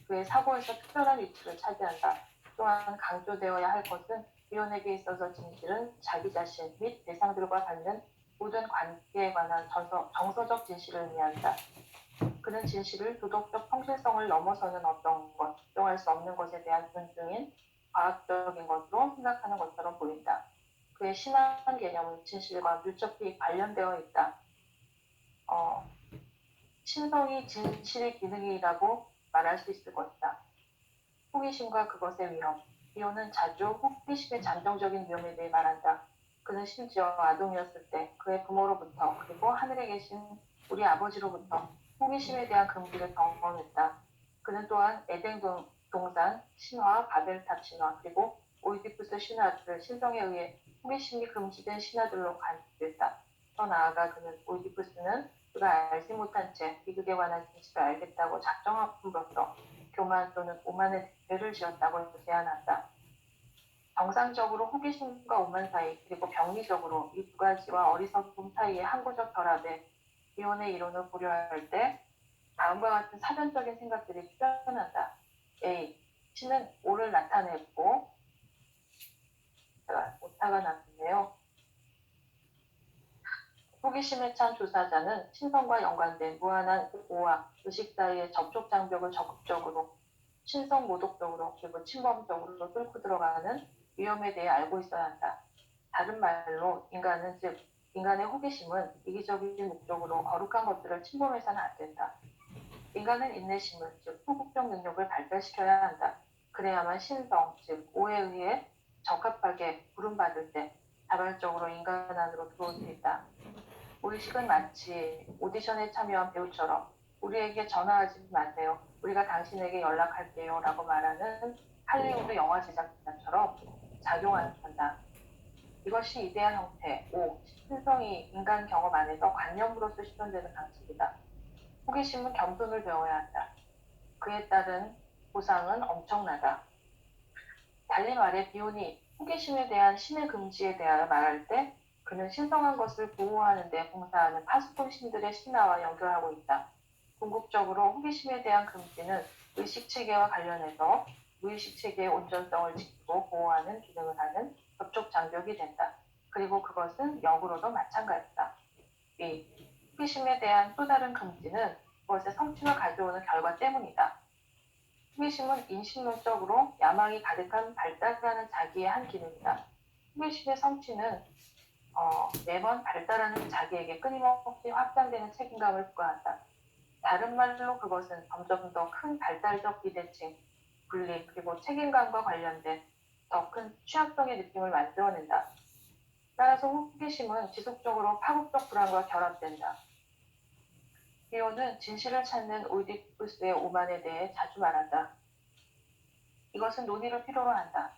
그의 사고에서 특별한 위치를 차지한다. 또한 강조되어야 할 것은 비온에게 있어서 진실은 자기 자신 및 대상들과 갖는 모든 관계에 관한 정서적 진실을 의미한다. 그는 진실을 도덕적 성실성을 넘어서는 어떤 것, 부정할 수 없는 것에 대한 존중인 과학적인 것으로 생각하는 것처럼 보인다. 그의 신앙 개념은 진실과 밀접히 관련되어 있다. 신성이 진실의 기능이라고 말할 수 있을 것이다. 호기심과 그것의 위험. 비오는 자주 호기심의 잠정적인 위험에 대해 말한다. 그는 심지어 아동이었을 때 그의 부모로부터 그리고 하늘에 계신 우리 아버지로부터 호기심에 대한 금기를 경험했다. 그는 또한 에덴 동산 신화, 바벨탑 신화, 그리고 오이디푸스 신화를 신성에 의해 호기심이 금지된 신화들로 간주했다. 더 나아가 그는 오이디푸스는 그가 알지 못한 채 비극에 관한 진실을 알겠다고 작정함으로써 교만 또는 오만의 죄를 지었다고 제안한다. 정상적으로 호기심과 오만 사이, 그리고 병리적으로 이 두 가지와 어리석음 사이의 항구적 결합에 비혼의 이론을 고려할 때 다음과 같은 사전적인 생각들이 출현한다. A. 신은 오를 나타냈고, 제가 오타가 났는데요. 호기심에 찬 조사자는 신성과 연관된 무한한 오와 의식 사이의 접촉 장벽을 적극적으로, 신성 모독적으로, 그리고 침범적으로 뚫고 들어가는 위험에 대해 알고 있어야 한다. 다른 말로 인간의 호기심은 이기적인 목적으로 거룩한 것들을 침범해서는 안 된다. 인간은 인내심을, 즉 소극적 능력을 발달시켜야 한다. 그래야만 신성, 즉 오에 의해 적합하게 부름받을 때 자발적으로 인간 안으로 들어올 수 있다. 의식은 마치 오디션에 참여한 배우처럼 우리에게 전화하지 마세요. 우리가 당신에게 연락할게요. 라고 말하는 할리우드 영화 제작자처럼 작용한다. 이것이 이데아 형태, 5. 신성이 인간 경험 안에서 관념으로서 실현되는 방식이다. 호기심은 겸손을 배워야 한다. 그에 따른 보상은 엄청나다. 달리 말해 비온이 호기심에 대한 신의 금지에 대하여 말할 때 그는 신성한 것을 보호하는 데 봉사하는 파수꾼 신들의 신화와 연결하고 있다. 궁극적으로 호기심에 대한 금지는 의식체계와 관련해서 무의식체계의 온전성을 지키고 보호하는 기능을 하는 접촉 장벽이 된다. 그리고 그것은 역으로도 마찬가지다. B. 호기심에 대한 또 다른 금지는 그것의 성취를 가져오는 결과 때문이다. 호기심은 인식론적으로 야망이 가득한 발달하는 자기의 한 기능이다. 호기심의 성취는 매번 발달하는 자기에게 끊임없이 확장되는 책임감을 부과한다. 다른 말로 그것은 점점 더 큰 발달적 비대칭, 분리, 그리고 책임감과 관련된 더 큰 취약성의 느낌을 만들어낸다. 따라서 호기심은 지속적으로 파국적 불안과 결합된다. 비오는 진실을 찾는 오이디푸스의 오만에 대해 자주 말한다. 이것은 논의를 필요로 한다.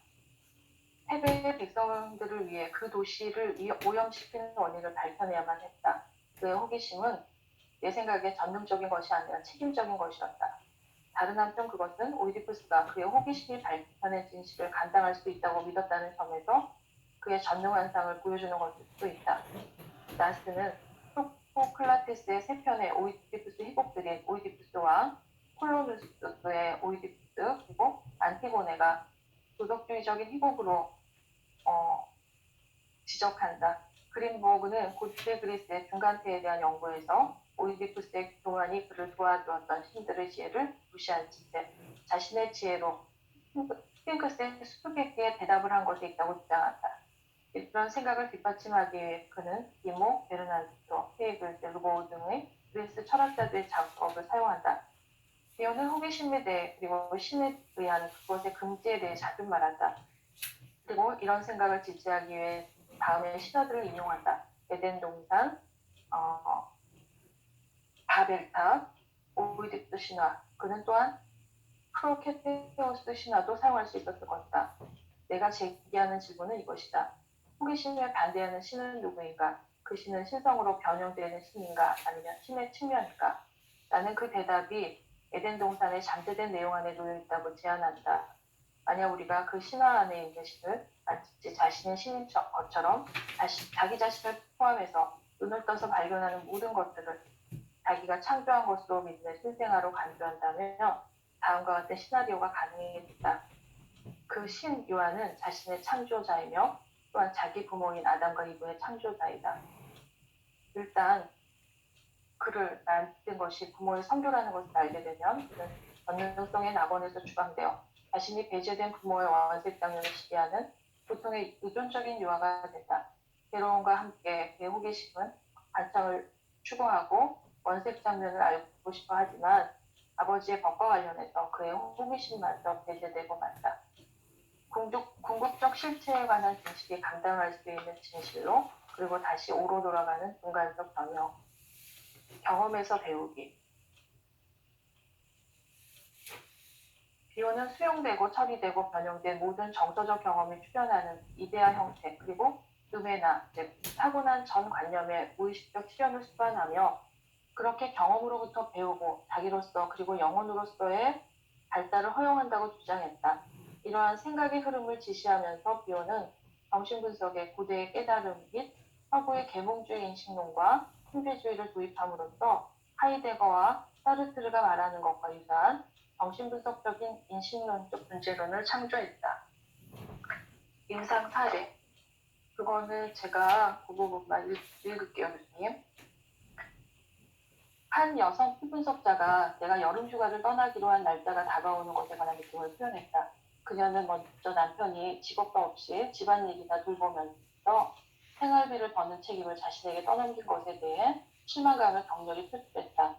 패배의 백성들을 위해 그 도시를 오염시키는 원인을 밝혀내야만 했다. 그의 호기심은 내 생각에 전능적인 것이 아니라 책임적인 것이었다. 다른 한편 그것은 오이디푸스가 그의 호기심이 밝혀낸 진실을 감당할 수 있다고 믿었다는 점에서 그의 전능환상을 보여주는 것일 수도 있다. 나스는 소포클라테스의 세 편의 오이디푸스 희곡들인 오이디푸스와 콜로누스의 오이디푸스 그리고 안티고네가 도덕주의적인 희곡으로 지적한다. 그린버그는 고대 그리스의 중간태에 대한 연구에서 오이디푸스의 교환이 그를 도와주었던 신들의 지혜를 무시한 채 자신의 지혜로 스핑크스의 수수께끼에 대답을 한 것이 있다고 주장한다. 이런 생각을 뒷받침하기 위해 그는 디모, 베르나르토, 헤이글, 르보우 등의 그리스 철학자들의 작업을 사용한다. 비오는 호기심에 대해 그리고 신에 의한 그것의 금지에 대해 자주 말한다. 그리고 이런 생각을 지지하기 위해 다음에 신화들을 인용한다. 에덴 동산, 바벨탑, 오이디푸스 신화. 그는 또한 프로케테우스 신화도 사용할 수 있었을 것이다. 내가 제기하는 질문은 이것이다. 호기심에 반대하는 신은 누구인가? 그 신은 신성으로 변형되는 신인가? 아니면 신의 측면인가? 나는 그 대답이 에덴 동산의 잠재된 내용 안에 놓여 있다고 제안한다. 만약 우리가 그 신화 안에 있는 신을 마치 자신의 신인 것처럼 자기 자신을 포함해서 눈을 떠서 발견하는 모든 것들을 자기가 창조한 것으로 믿는 신생아로 간주한다면 다음과 같은 시나리오가 가능해졌다. 그 신 요한은 자신의 창조자이며 또한 자기 부모인 아담과 이브의 창조자이다. 일단 그를 낳은 것이 부모의 성교라는 것을 알게 되면 그는 전능성의 낙원에서 추방되어 자신이 배제된 부모의 원색 장면을 시기하는 보통의 의존적인 유아가 된다. 괴로움과 함께 그의 호기심은 관점을 추구하고 원색 장면을 알고 싶어 하지만 아버지의 법과 관련해서 그의 호기심마저 배제되고 만다. 궁극적 실체에 관한 진실이 감당할 수 있는 진실로 그리고 다시 오로 돌아가는 중간적 변형. 경험에서 배우기. 비오는 수용되고 처리되고 변형된 모든 정서적 경험이 출현하는 이데아 형태 그리고 누메나, 즉 타고난 전 관념의 무의식적 실현을 수반하며 그렇게 경험으로부터 배우고 자기로서 그리고 영혼으로서의 발달을 허용한다고 주장했다. 이러한 생각의 흐름을 지시하면서 비오는 정신분석의 고대의 깨달음 및 서구의 계몽주의 인식론과 통제주의를 도입함으로써 하이데거와 사르트르가 말하는 것과 유사한 정신분석적인 인식론적 문제론을 창조했다. 인상 사례. 그거는 제가 그 부분만 읽을게요, 교수님. 한 여성 피분석자가 내가 여름휴가를 떠나기로 한 날짜가 다가오는 것에 관한 느낌을 표현했다. 그녀는 먼저 남편이 직업도 없이 집안일이나 돌보면서 생활비를 버는 책임을 자신에게 떠넘긴 것에 대해 실망감을 격렬히 표출했다.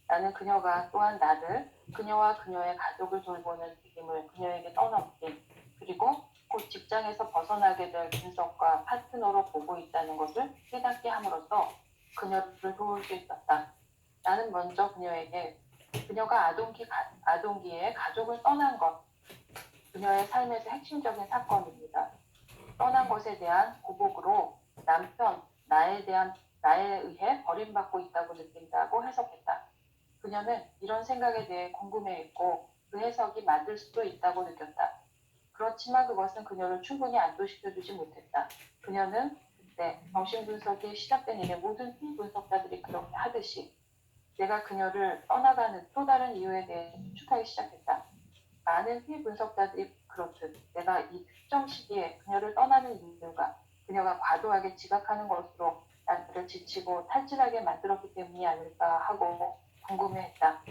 나는 그녀가 또한 나를 그녀와 그녀의 가족을 돌보는 책임을 그녀에게 떠넘긴 그리고 곧 직장에서 벗어나게 될 분석과 파트너로 보고 있다는 것을 깨닫게 함으로써 그녀를 도울 수 있었다. 나는 먼저 그녀에게 그녀가 아동기에 가족을 떠난 것, 그녀의 삶에서 핵심적인 사건입니다. 떠난 것에 대한 보복으로 남편, 나에 의해 버림받고 있다고 느낀다고 해석했다. 그녀는 이런 생각에 대해 궁금해했고 그 해석이 맞을 수도 있다고 느꼈다. 그렇지만 그것은 그녀를 충분히 안도시켜주지 못했다. 그녀는 그때 정신분석이 시작된 이래 모든 피분석자들이 그렇게 하듯이 내가 그녀를 떠나가는 또 다른 이유에 대해 추측하기 시작했다. 많은 피분석자들이 그렇듯 내가 이 특정 시기에 그녀를 떠나는 이유가 그녀가 과도하게 지각하는 것으로 나를 지치고 탈진하게 만들었기 때문이 아닐까 하고 궁금해했다.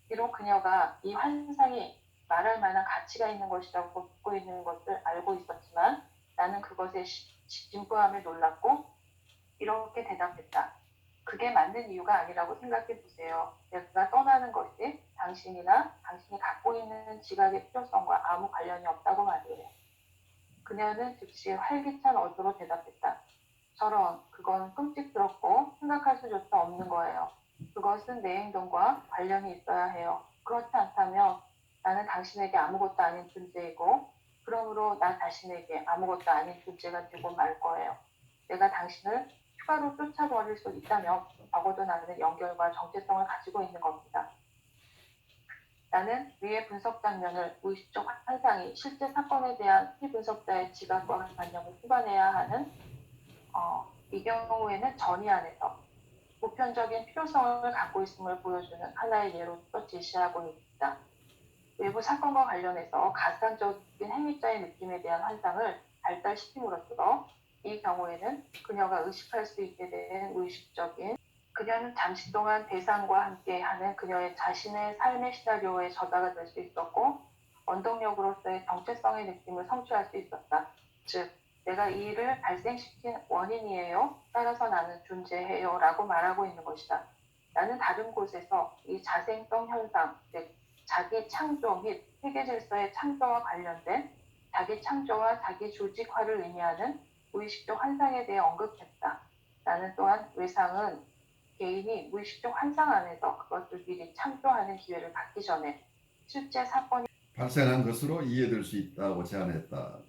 비록 그녀가 이 환상이 말할 만한 가치가 있는 것이라고 믿고 있는 것을 알고 있었지만 나는 그것의 진부함에 놀랐고 이렇게 대답했다. 그게 맞는 이유가 아니라고 생각해 보세요. 내가 떠나는 것이 당신이나 당신이 갖고 있는 지각의 필요성과 아무 관련이 없다고 말해요. 그녀는 즉시 활기찬 어조로 대답했다. 저런, 그건 끔찍스럽고 생각할 수조차 없는 거예요. 그것은 내 행동과 관련이 있어야 해요. 그렇지 않다면 나는 당신에게 아무것도 아닌 존재이고 그러므로 나 자신에게 아무것도 아닌 존재가 되고 말 거예요. 내가 당신을 휴가로 쫓아버릴 수 있다면 적어도 나는 연결과 정체성을 가지고 있는 겁니다. 나는 위의 분석 장면을 무의식적 환상이 실제 사건에 대한 피분석자의 지각과 관념을 수반해야 하는 이 경우에는 전이 안에서 보편적인 필요성을 갖고 있음을 보여주는 하나의 예로 또 제시하고 있다. 외부 사건과 관련해서 가상적인 행위자의 느낌에 대한 환상을 발달시킴으로써 이 경우에는 그녀가 의식할 수 있게 된 무의식적인 그녀는 잠시 동안 대상과 함께하는 그녀의 자신의 삶의 시나리오의 저자가 될 수 있었고 원동력으로서의 정체성의 느낌을 성취할 수 있었다. 즉 내가 이 일을 발생시킨 원인이에요. 따라서 나는 존재해요. 라고 말하고 있는 것이다. 나는 다른 곳에서 이 자생성 현상, 즉 자기 창조 및 세계 질서의 창조와 관련된 자기 창조와 자기 조직화를 의미하는 무의식적 환상에 대해 언급했다. 나는 또한 외상은 개인이 무의식적 환상 안에서 그것을 미리 창조하는 기회를 갖기 전에 실제 사건이 발생한 것으로 이해될 수 있다고 제안했다.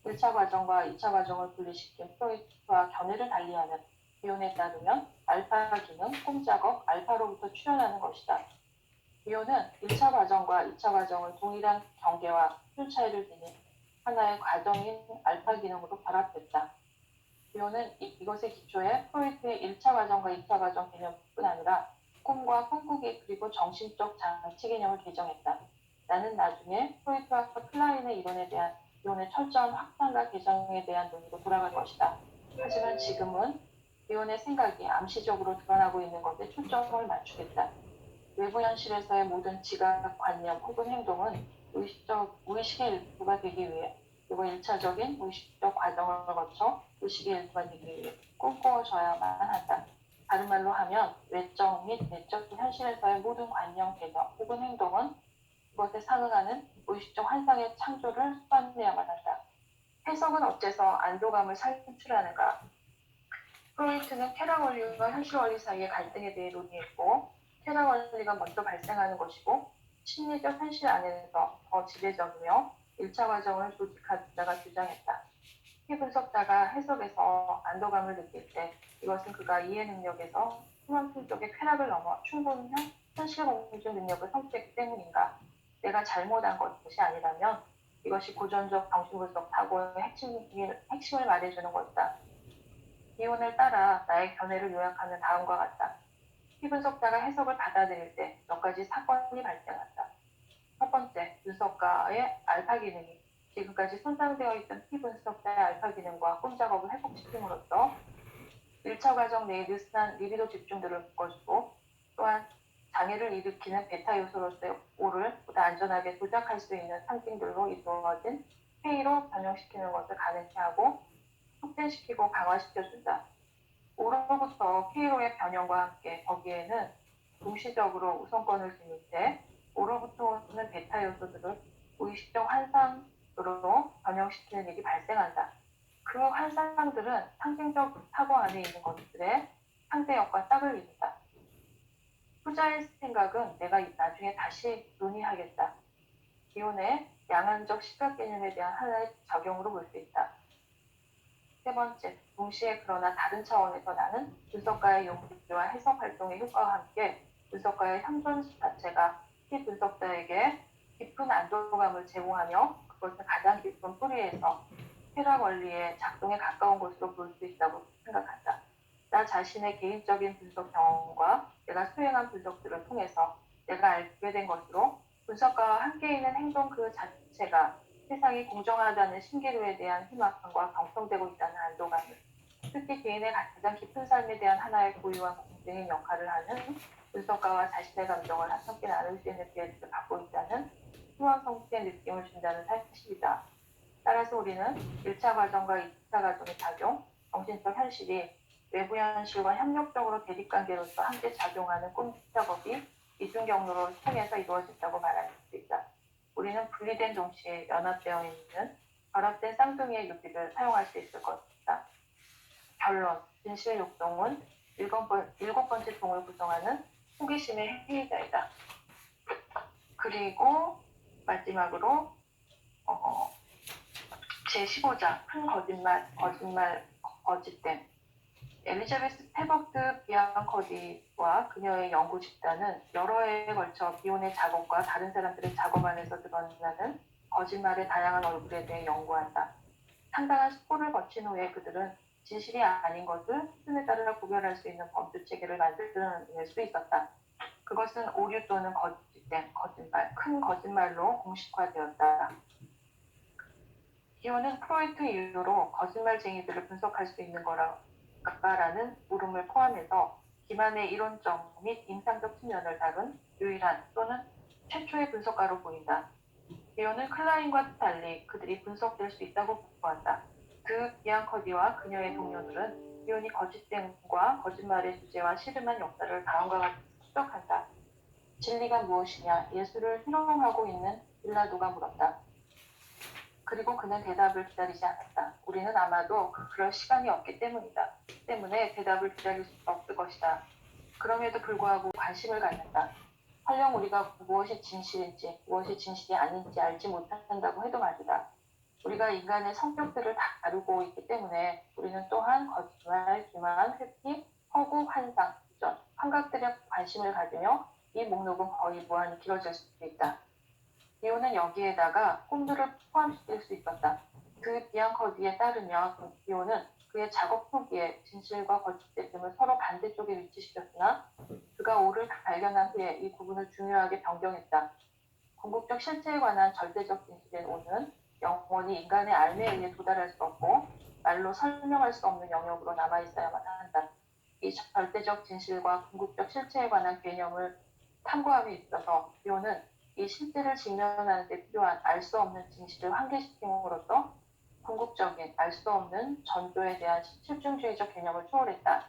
1차 과정과 2차 과정을 분리시킨 프로이트와 견해를 달리하는 비온에 따르면 알파 기는 꿈작업 알파로부터 출현하는 것이다. 비온은 1차 과정과 2차 과정을 동일한 경계와 술 차이를 지닌 하나의 과정인 알파 기능으로 결합됐다. 비온은 이것의 기초에 프로이트의 1차 과정과 2차 과정 개념뿐 아니라 꿈과 꿈꾸기 그리고 정신적 장치 개념을 개정했다. 나는 나중에 프로이트와 클라인의 이론에 대한 비온의 철저한 확산과 개정에 대한 논의로 돌아갈 것이다. 하지만 지금은 비온의 생각이 암시적으로 드러나고 있는 것에 초점을 맞추겠다. 외부 현실에서의 모든 지각, 관념 혹은 행동은 무의식의 일부가 되기 위해 그리고 1차적인 무의식적 과정을 거쳐 의식의 일부가 되기 위해 꿈꾸어져야만 한다. 다른 말로 하면 외적 및 내적 현실에서의 모든 관념, 개념 혹은 행동은 그것에 상응하는 무의식적 환상의 창조를 수반해야만 한다. 해석은 어째서 안도감을 산출하는가? 프로이트는 쾌락 원리와 현실 원리 사이의 갈등에 대해 논의했고 쾌락 원리가 먼저 발생하는 것이고 심리적 현실 안에서 더 지배적이며 1차 과정을 조직하자가 주장했다. 피분석자가 해석에서 안도감을 느낄 때 이것은 그가 이해 능력에서 희망품 쪽의 쾌락을 넘어 충분한 현실 공존 능력을 성취했기 때문인가? 내가 잘못한 것이 아니라면 이것이 고전적 정신분석 사고의 핵심을 말해주는 것이다. 이론을 따라 나의 견해를 요약하면 다음과 같다. 피분석자가 해석을 받아들일 때 몇 가지 사건이 발생한다. 첫 번째, 분석가의 알파 기능이 지금까지 손상되어 있던 피분석자의 알파 기능과 꿈작업을 회복시킴으로써 1차 과정 내에 느슨한 리비도 집중도를 묶어주고 또한 장애를 일으키는 베타 요소로서의 오를 보다 안전하게 조작할 수 있는 상징들로 이루어진 회의로 변형시키는 것을 가능케 하고 촉진시키고 강화시켜준다. 오로부터 회의로의 변형과 함께 거기에는 동시적으로 우선권을 지닌 채 오로부터 오는 베타 요소들을 무의식적 환상으로 변형시키는 일이 발생한다. 그 환상들은 상징적 사고 안에 있는 것들의 상대역과 짝을 이룬다. 후자의 생각은 내가 나중에 다시 논의하겠다. 기온의 양안적 시각 개념에 대한 하나의 적용으로 볼 수 있다. 세 번째, 동시에 그러나 다른 차원에서 나는 분석가의 용기와 해석 활동의 효과와 함께 분석가의 현존 자체가 이 분석자에게 깊은 안도감을 제공하며 그것을 가장 깊은 뿌리에서 쾌락 원리의 작동에 가까운 것으로 볼 수 있다고 생각한다. 나 자신의 개인적인 분석 경험과 내가 수행한 분석들을 통해서 내가 알게 된 것으로 분석가와 함께 있는 행동 그 자체가 세상이 공정하다는 신기루에 대한 희망과 경성되고 있다는 안도감을 특히 개인의 가장 깊은 삶에 대한 하나의 고유한 공증인 역할을 하는 분석가와 자신의 감정을 함께 나눌 수 있는 기회를 갖고 있다는 희망 성취의 느낌을 준다는 사실이다. 따라서 우리는 1차 과정과 2차 과정의 작용, 정신적 현실이 외부 현실과 협력적으로 대립관계로서 함께 작용하는 꿈 작업이 이중 경로를 통해서 이루어진다고 말할 수 있다. 우리는 분리된 동시에 연합되어 있는 결합된 쌍둥이의 유기를 사용할 수 있을 것이다. 결론, 진실 욕동은 7번째 동을 구성하는 호기심의 행위자이다. 그리고 마지막으로 제15장 큰 거짓됨에 엘리자베스 페버트 비앙커디와 그녀의 연구 집단은 여러 해에 걸쳐 비혼의 작업과 다른 사람들의 작업 안에서 드러나는 거짓말의 다양한 얼굴에 대해 연구한다. 상당한 스포를 거친 후에 그들은 진실이 아닌 것을 수준에 따라 구별할 수 있는 범주 체계를 만들어낼 수 있었다. 그것은 오류 또는 거짓된 거짓말, 큰 거짓말로 공식화되었다. 비오는 프로이트 이후로 거짓말쟁이들을 분석할 수 있는 거라는 물음을 포함해서 기만의 이론적 및 임상적 측면을 다룬 유일한 또는 최초의 분석가로 보인다. 비오는 클라인과 달리 그들이 분석될 수 있다고 보았다. 그 비앙커디와 그녀의 동료들은 비온이 거짓됨과 거짓말의 주제와 씨름한 역사를 다음과 같이 추적한다. 진리가 무엇이냐? 예수를 희롱하고 있는 빌라도가 물었다. 그리고 그는 대답을 기다리지 않았다. 우리는 아마도 그럴 시간이 없기 때문에 대답을 기다릴 수 없을 것이다. 그럼에도 불구하고 관심을 갖는다. 설령 우리가 무엇이 진실인지 무엇이 진실이 아닌지 알지 못한다고 해도 말이다. 우리가 인간의 성격들을 다루고 있기 때문에 우리는 또한 거짓말, 기만, 회피, 허구, 환상, 부전, 환각들에 관심을 가지며 이 목록은 거의 무한히 길어질 수도 있다. 비오는 여기에다가 꿈들을 포함시킬 수 있었다. 그 비앙커디에 따르면 비오는 그의 작업 후기에 진실과 거짓됨을 서로 반대쪽에 위치시켰으나 그가 오를 발견한 후에 이 구분을 중요하게 변경했다. 궁극적 실체에 관한 절대적 진실인 오는 영원히 인간의 알매에 의해 도달할 수 없고 말로 설명할 수 없는 영역으로 남아있어야만 한다. 이 절대적 진실과 궁극적 실체에 관한 개념을 탐구함에 있어서 비오는 이 실제를 직면하는 데 필요한 알 수 없는 진실을 환기시킴으로써 궁극적인 알 수 없는 전조에 대한 실증주의적 개념을 초월했다.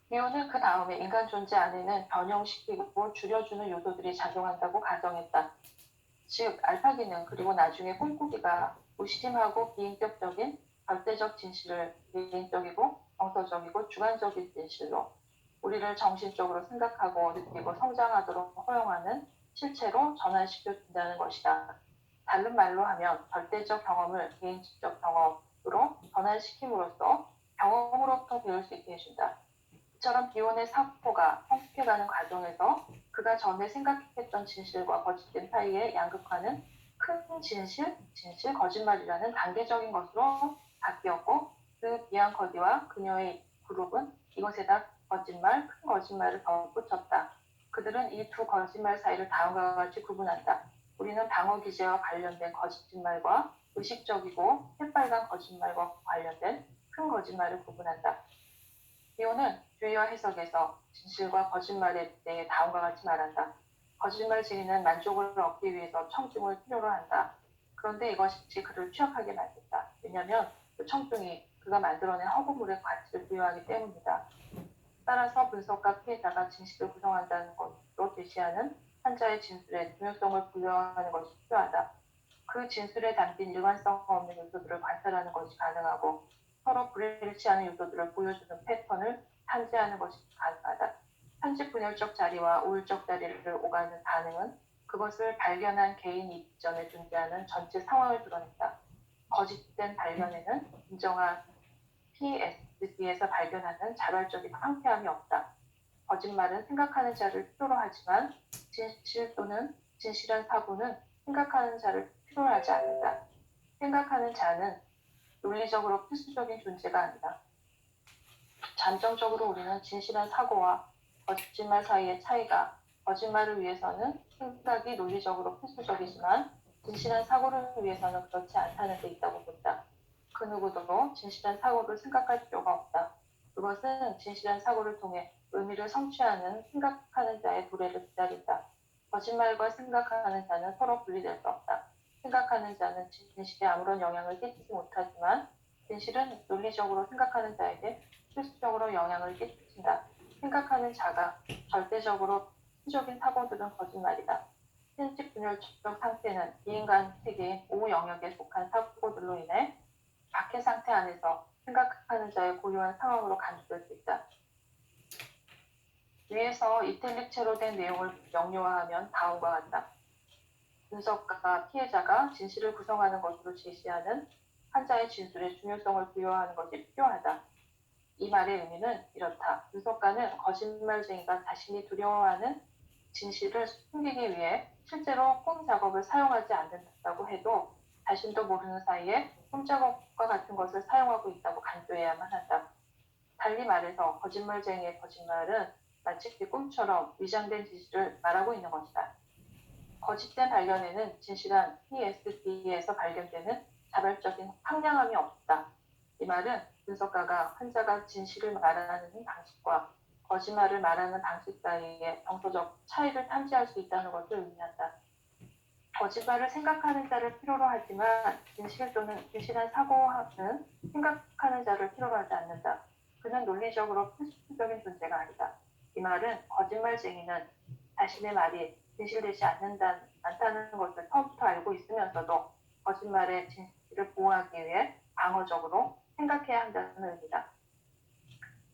비오는 그 다음에 인간 존재 안에는 변형시키고 줄여주는 요소들이 작용한다고 가정했다. 즉 알파 기능 그리고 나중에 꿈꾸기가 무심하고 비인격적인 절대적 진실을 개인적이고 정서적이고 주관적인 진실로 우리를 정신적으로 생각하고 느끼고 성장하도록 허용하는 실체로 전환시켜준다는 것이다. 다른 말로 하면 절대적 경험을 개인적 경험으로 전환시킴으로써 경험으로부터 배울 수 있게 해준다. 이처럼 비온의 사고가 성숙해가는 과정에서 그가 전에 생각했던 진실과 거짓된 사이에 양극화는 큰 진실, 거짓말이라는 단계적인 것으로 바뀌었고 그 비앙커디와 그녀의 그룹은 이것에다 거짓말, 큰 거짓말을 덧붙였다. 그들은 이 두 거짓말 사이를 다음과 같이 구분한다. 우리는 방어 기제와 관련된 거짓말과 의식적이고 새빨간 거짓말과 관련된 큰 거짓말을 구분한다. 비오는 주의와 해석에서 진실과 거짓말에 대해 다음과 같이 말한다. 거짓말쟁이는 만족을 얻기 위해서 청중을 필요로 한다. 그런데 이것이 그를 취약하게 만든다. 왜냐하면 그 청중이 그가 만들어낸 허구물의 가치를 부여하기 때문이다. 따라서 분석가 피해자가 진실을 구성한다는 것으로 제시하는 환자의 진술에 중요성을 부여하는 것이 필요하다. 그 진술에 담긴 일관성 없는 요소들을 관찰하는 것이 가능하고 서로 불일치하는 요소들을 보여주는 패턴을 탐지하는 것이 가능하다. 편집 분열적 자리와 우울적 자리를 오가는 반응은 그것을 발견한 개인 이전에 존재하는 전체 상황을 드러낸다. 거짓된 발견에는 인정한 PSD에서 발견하는 자발적인 황폐함이 없다. 거짓말은 생각하는 자를 필요로 하지만 진실 또는 진실한 사고는 생각하는 자를 필요로 하지 않는다. 생각하는 자는 논리적으로 필수적인 존재가 아니다. 잠정적으로 우리는 진실한 사고와 거짓말 사이의 차이가 거짓말을 위해서는 생각이 논리적으로 필수적이지만 진실한 사고를 위해서는 그렇지 않다는 데 있다고 본다. 그 누구도 진실한 사고를 생각할 필요가 없다. 그것은 진실한 사고를 통해 의미를 성취하는 생각하는 자의 도래를 기다린다. 거짓말과 생각하는 자는 서로 분리될 수 없다. 생각하는 자는 진실에 아무런 영향을 끼치지 못하지만 진실은 논리적으로 생각하는 자에게 필수적으로 영향을 끼친다. 생각하는 자가 절대적으로 필수적인 사고들은 거짓말이다. 편집 분열적 상태는 비인간 세계의 오 영역에 속한 사고들로 인해 박해 상태 안에서 생각하는 자의 고유한 상황으로 간주될 수 있다. 위에서 이탈릭체로 된 내용을 명료화하면 다음과 같다. 분석가, 피해자가 진실을 구성하는 것으로 제시하는 환자의 진술에 중요성을 부여하는 것이 필요하다. 이 말의 의미는 이렇다. 분석가는 거짓말쟁이가 자신이 두려워하는 진실을 숨기기 위해 실제로 꿈 작업을 사용하지 않는다고 해도 자신도 모르는 사이에 꿈 작업과 같은 것을 사용하고 있다고 간주해야만 한다. 달리 말해서 거짓말쟁이의 거짓말은 마치 꿈처럼 위장된 진실을 말하고 있는 것이다. 거짓된 발견에는 진실한 PSD에서 발견되는 자발적인 황량함이 없다. 이 말은 분석가가 환자가 진실을 말하는 방식과 거짓말을 말하는 방식 사이에 정서적 차이를 탐지할 수 있다는 것을 의미한다. 거짓말을 생각하는 자를 필요로 하지만 진실 또는 진실한 사고는 생각하는 자를 필요로 하지 않는다. 그는 논리적으로 필수적인 존재가 아니다. 이 말은 거짓말쟁이는 자신의 말이 진실되지 않다는 것을 처음부터 알고 있으면서도 거짓말의 진실을 보호하기 위해 방어적으로 생각해야 한다는 의미다.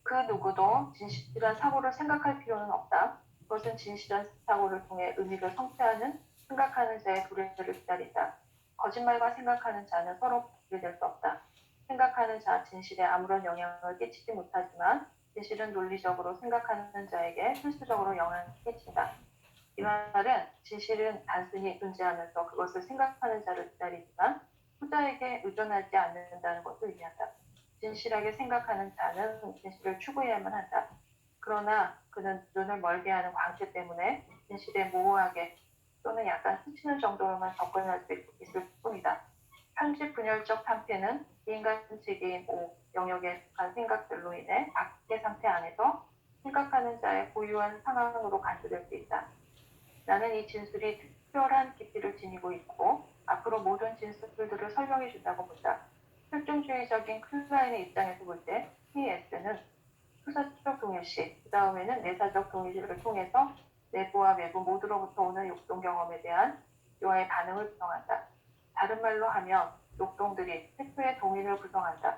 그 누구도 진실한 사고를 생각할 필요는 없다. 그것은 진실한 사고를 통해 의미를 성취하는 생각하는 자의 도래를 기다린다. 거짓말과 생각하는 자는 서로 분리될 수 없다. 생각하는 자 진실에 아무런 영향을 끼치지 못하지만 진실은 논리적으로 생각하는 자에게 필수적으로 영향을 끼친다. 이 말은 진실은 단순히 존재하면서 그것을 생각하는 자를 기다리지만 후자에게 의존하지 않는다는 것을 의미한다. 진실하게 생각하는 자는 진실을 추구해야만 한다. 그러나 그는 눈을 멀게 하는 광채 때문에 진실에 모호하게 또는 약간 스치는 정도로만 접근할 수 있을 뿐이다. 편집 분열적 탐패는 비인간 세계인 영역에 속한 생각들로 인해 박해 상태 안에서 생각하는 자의 고유한 상황으로 간주될 수 있다. 나는 이 진술이 특별한 깊이를 지니고 있고 앞으로 모든 진술들을 설명해 준다고 본다. 실존주의적인 클라인의 입장에서 볼 때 PS는 수사적 동일시, 그 다음에는 내사적 동일시를 통해서 내부와 외부 모두로부터 오는 욕동 경험에 대한 요하의 반응을 구성한다. 다른 말로 하면 욕동들이 최초의 동의를 구성한다.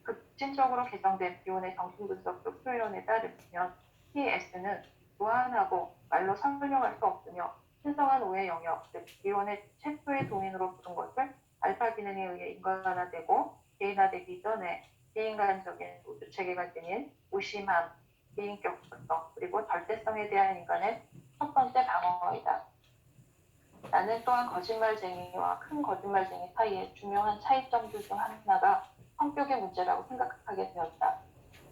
급진적으로 개정된 비혼의 정신분석적 표현에 따르면 PS는 무한하고 말로 설명할 수 없으며 신성한 오해 영역, 즉 비혼의 최초의 동인으로 부른 것을 알파 기능에 의해 인간화되고 개인화되기 전에 비인간적인 우주 체계가 지닌 무심함, 비인격성, 그리고 절대성에 대한 인간의 첫 번째 방어이다. 나는 또한 거짓말쟁이와 큰 거짓말쟁이 사이의 중요한 차이점들 중 하나가 성격의 문제라고 생각하게 되었다.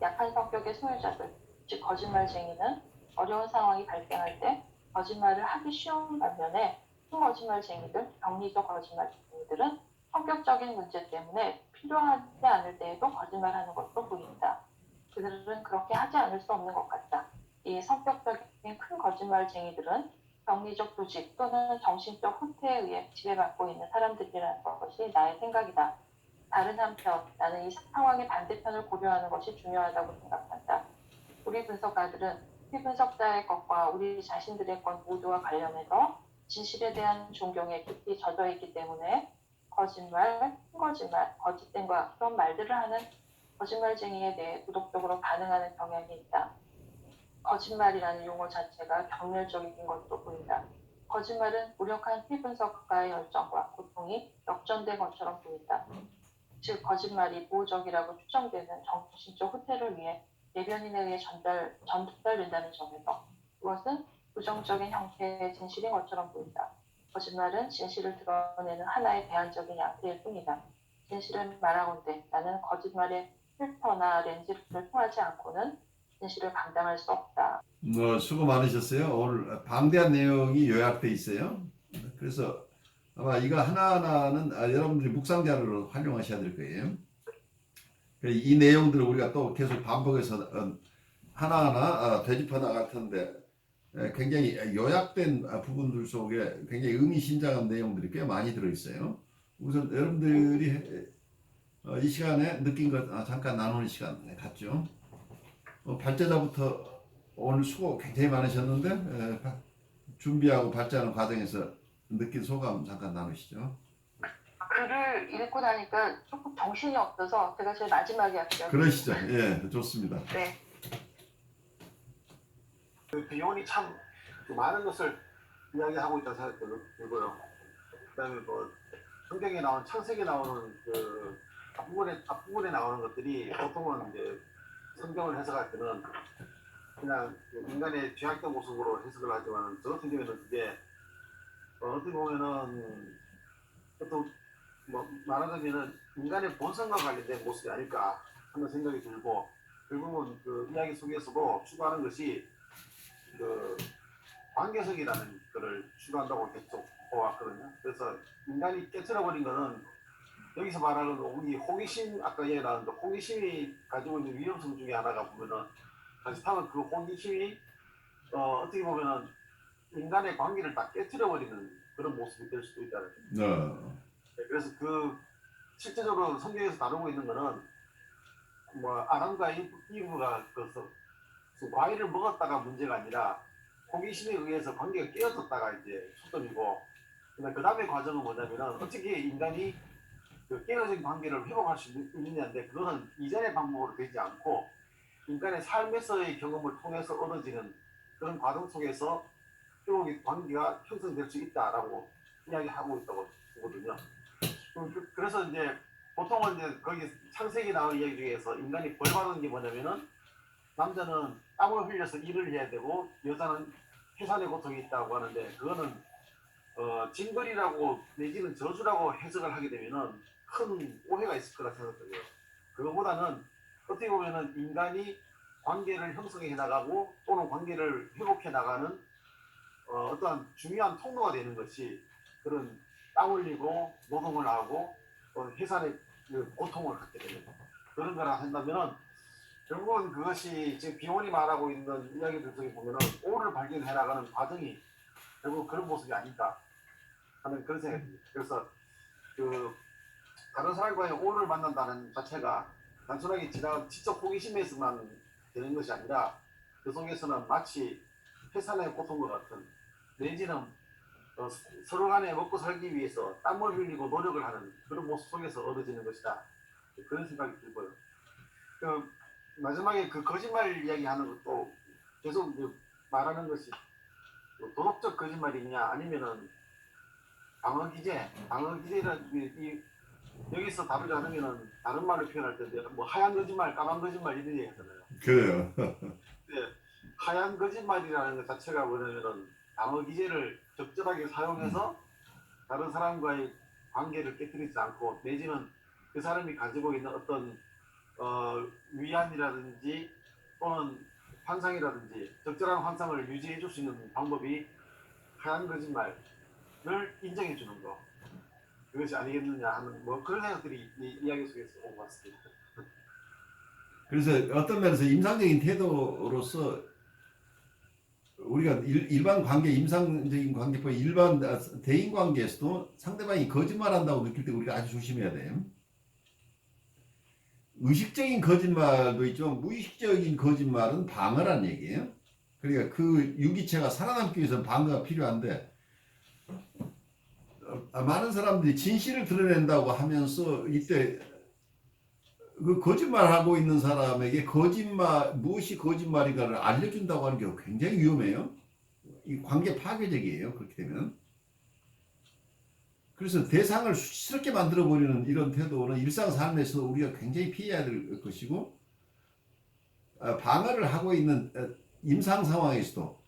약한 성격의 소유자들, 즉 거짓말쟁이는 어려운 상황이 발생할 때 거짓말을 하기 쉬운 반면에 큰 거짓말쟁이들, 병리적 거짓말쟁이들은 성격적인 문제 때문에 필요하지 않을 때에도 거짓말하는 것으로 보인다. 그들은 그렇게 하지 않을 수 없는 것 같다. 이 성격적인 큰 거짓말쟁이들은 병리적 조직 또는 정신적 후퇴에 의해 지배받고 있는 사람들이라는 것이 나의 생각이다. 다른 한편 나는 이 상황의 반대편을 고려하는 것이 중요하다고 생각한다. 우리 분석가들은 피분석자의 것과 우리 자신들의 것 모두와 관련해서 진실에 대한 존경에 깊이 젖어 있기 때문에 거짓말, 큰 거짓된과 그런 말들을 하는 거짓말쟁이에 대해 도덕적으로 반응하는 경향이 있다. 거짓말이라는 용어 자체가 경멸적인 것으로 보인다. 거짓말은 무력한 피분석가의 열정과 고통이 역전된 것처럼 보인다. 즉 거짓말이 보호적이라고 추정되는 정신적 후퇴를 위해 내변인에 의해 전달된다는 점에서 그것은 부정적인 형태의 진실인 것처럼 보인다. 거짓말은 진실을 드러내는 하나의 대안적인 양태일 뿐이다. 진실을 말하건대 나는 거짓말의 필터나 렌즈를 통하지 않고는 진실을 감당할 수 없다. 수고 많으셨어요. 오늘 방대한 내용이 요약돼 있어요. 그래서 아마 이거 하나하나는 여러분들이 묵상 자료로 활용하셔야 될 거예요. 이 내용들을 우리가 또 계속 반복해서 하나하나 되짚어 나갈 텐데 굉장히 요약된 부분들 속에 굉장히 의미심장한 내용들이 꽤 많이 들어있어요. 우선 여러분들이 이 시간에 느낀 것 잠깐 나누는 시간 갖죠. 발제자부터 오늘 수고 굉장히 많으셨는데 준비하고 발제하는 과정에서 느낀 소감 잠깐 나누시죠. 글을 읽고 나니까 조금 정신이 없어서 제가 제일 마지막에 할게요. 그러시죠. 예, 좋습니다. 네. 그 비혼이 참 많은 것을 이야기하고 있다는 생각이 들고요. 그다음에 뭐 성경에 나온 창세기에 나오는 그 앞부분에 나오는 것들이 보통은 이제 성경을 해석할 때는 그냥 인간의 죄악된 모습으로 해석을 하지만 저 같은 경우에는 그게 어떻게 보면은 또 뭐 말하자면은 인간의 본성과 관련된 모습이 아닐까 하는 생각이 들고 결국은 그 이야기 속에서도 추구하는 것이 그 관계성이라는 것을 추구한다고 계속 보았거든요. 그래서 인간이 깨트려버린 거는 여기서 말하는 우리 호기심 아까 얘기 나왔는데 호기심이 가지고 있는 위험성 중에 하나가 보면은 다시타면 그 호기심이 어떻게 보면은 인간의 관계를 다 깨트려버리는 그런 모습이 될 수도 있다는 거죠. 그래서 그 실제적으로 성경에서 다루고 있는 거는 뭐 아담과 이브가 그 과일을 먹었다가 문제가 아니라 호기심에 의해서 관계가 깨어졌다가 이제 초점이고 그 다음에 과정은 뭐냐면은 어떻게 인간이 그 깨어진 관계를 회복할 수 있느냐인데 그거는 이전의 방법으로 되지 않고 인간의 삶에서의 경험을 통해서 얻어지는 그런 과정 속에서 회복의 관계가 형성될 수 있다라고 이야기하고 있다고 보거든요. 그래서 이제 보통은 이제 거기 창세기 나온 이야기 중에서 인간이 벌 받는 게 뭐냐면은 남자는 땀을 흘려서 일을 해야 되고 여자는 해산의 고통이 있다고 하는데 그거는 징벌이라고 내지는 저주라고 해석을 하게 되면은 큰 오해가 있을 거라 생각해요. 그거보다는 어떻게 보면은 인간이 관계를 형성해 나가고 또는 관계를 회복해 나가는 어떠한 중요한 통로가 되는 것이 그런 땀 흘리고 노동을 하고 해산의 그 고통을 갖게 되는 그런 거라 한다면은 결국은 그것이 지금 비원이 말하고 있는 이야기들 속에 보면은 오를 발견해 나가는 과정이 결국 그런 모습이 아닐까 하는 그런 생각이 듭니다. 그래서 그 다른 사람과의 오를 만난다는 자체가 단순하게 지적 호기심에서만 되는 것이 아니라 그 속에서는 마치 해산의 고통과 같은 내지는 서로 간에 먹고 살기 위해서 땀을 흘리고 노력을 하는 그런 모습 속에서 얻어지는 것이다. 그런 생각이 들고요. 그 마지막에 그 거짓말 이야기하는 것도 계속 말하는 것이 도덕적 거짓말이냐 아니면은 방어기제는 여기서 다루지 않으면은 다른 말로 표현할 텐데 뭐 하얀 거짓말, 까만 거짓말 이런 얘기 하잖아요. 그래요. 근데 하얀 거짓말이라는 것 자체가 뭐냐면은 방어기제를 적절하게 사용해서 다른 사람과의 관계를 깨뜨리지 않고 내지는 그 사람이 가지고 있는 어떤 위안이라든지 또는 환상이라든지 적절한 환상을 유지해 줄 수 있는 방법이 하얀 거짓말을 인정해 주는 거 그것이 아니겠느냐 하는 뭐 그런 생각들이 이 이야기 속에서 온 것 같습니다. 그래서 어떤 면에서 임상적인 태도로서 우리가 일반 관계, 임상적인 관계법, 일반 대인 관계에서도 상대방이 거짓말한다고 느낄 때 우리가 아주 조심해야 돼요. 의식적인 거짓말도 있지만 무의식적인 거짓말은 방어란 얘기예요. 그러니까 그 유기체가 살아남기 위해서는 방어가 필요한데 많은 사람들이 진실을 드러낸다고 하면서 이때 그 거짓말하고 있는 사람에게 무엇이 거짓말인가를 알려준다고 하는 게 굉장히 위험해요. 이 관계 파괴적이에요. 그렇게 되면. 그래서 대상을 수치스럽게 만들어버리는 이런 태도는 일상삶에서 우리가 굉장히 피해야 될 것이고 방어를 하고 있는 임상 상황에서도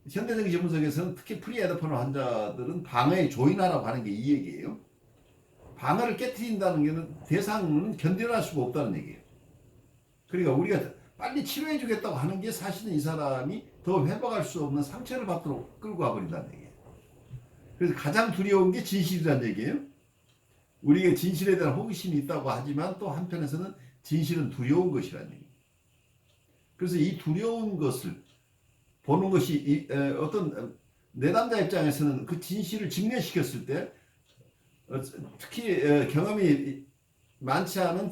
현대적 전문성에서는 특히 프리에더폰 환자들은 방어에 조인하라고 하는 게 이 얘기예요. 방어를 깨트린다는 것은 대상은 견뎌낼 수가 없다는 얘기예요. 그러니까 우리가 빨리 치료해 주겠다고 하는 게 사실은 이 사람이 더 회복할 수 없는 상처를 받도록 끌고 와버린다는 얘기예요. 그래서 가장 두려운 게 진실이라는 얘기예요. 우리에게 진실에 대한 호기심이 있다고 하지만 또 한편에서는 진실은 두려운 것이라는 얘기예요. 그래서 이 두려운 것을 보는 것이 어떤 내담자 입장에서는 그 진실을 직면시켰을 때 특히 경험이 많지 않은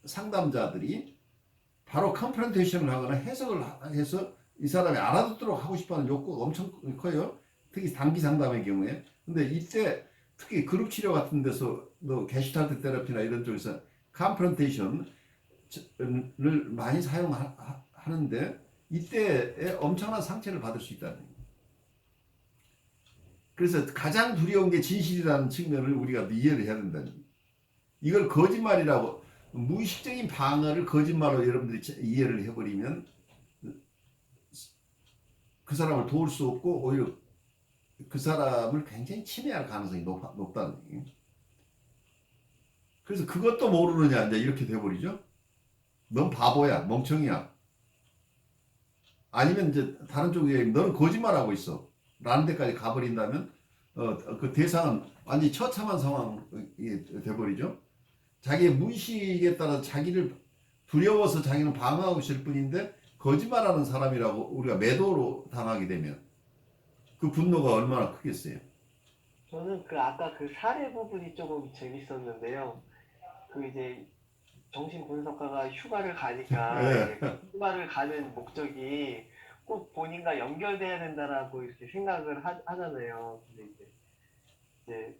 상담자들이 바로 컨프런테이션을 하거나 해석을 해서 이 사람이 알아듣도록 하고 싶어하는 욕구가 엄청 커요. 특히 단기 상담의 경우에. 근데 이때 특히 그룹 치료 같은 데서 또 게슈탈트 테라피나 이런 쪽에서 컨프런테이션을 많이 사용하는데 이때에 엄청난 상처를 받을 수 있다는 거예요. 그래서 가장 두려운 게 진실이라는 측면을 우리가 이해를 해야 된다는 거예요. 이걸 거짓말이라고 무의식적인 방어를 거짓말로 여러분들이 이해를 해버리면 그 사람을 도울 수 없고 오히려 그 사람을 굉장히 침해할 가능성이 높다는 얘기예요. 그래서 그것도 모르느냐 이제 이렇게 돼버리죠. 넌 바보야, 멍청이야. 아니면 이제 다른 쪽에 너는 거짓말하고 있어 라는 데까지 가버린다면 그 대상은 완전히 처참한 상황이 돼버리죠. 자기의 무의식에 따라 자기를 두려워서 자기는 방어하고 있을 뿐인데 거짓말하는 사람이라고 우리가 매도로 당하게 되면 그 분노가 얼마나 크겠어요. 저는 그 아까 그 사례 부분이 조금 재밌었는데요. 그 이제 정신분석가가 휴가를 가니까 네. 이제 그 휴가를 가는 목적이 꼭 본인과 연결돼야 된다라고 이렇게 생각을 하잖아요. 근데 이제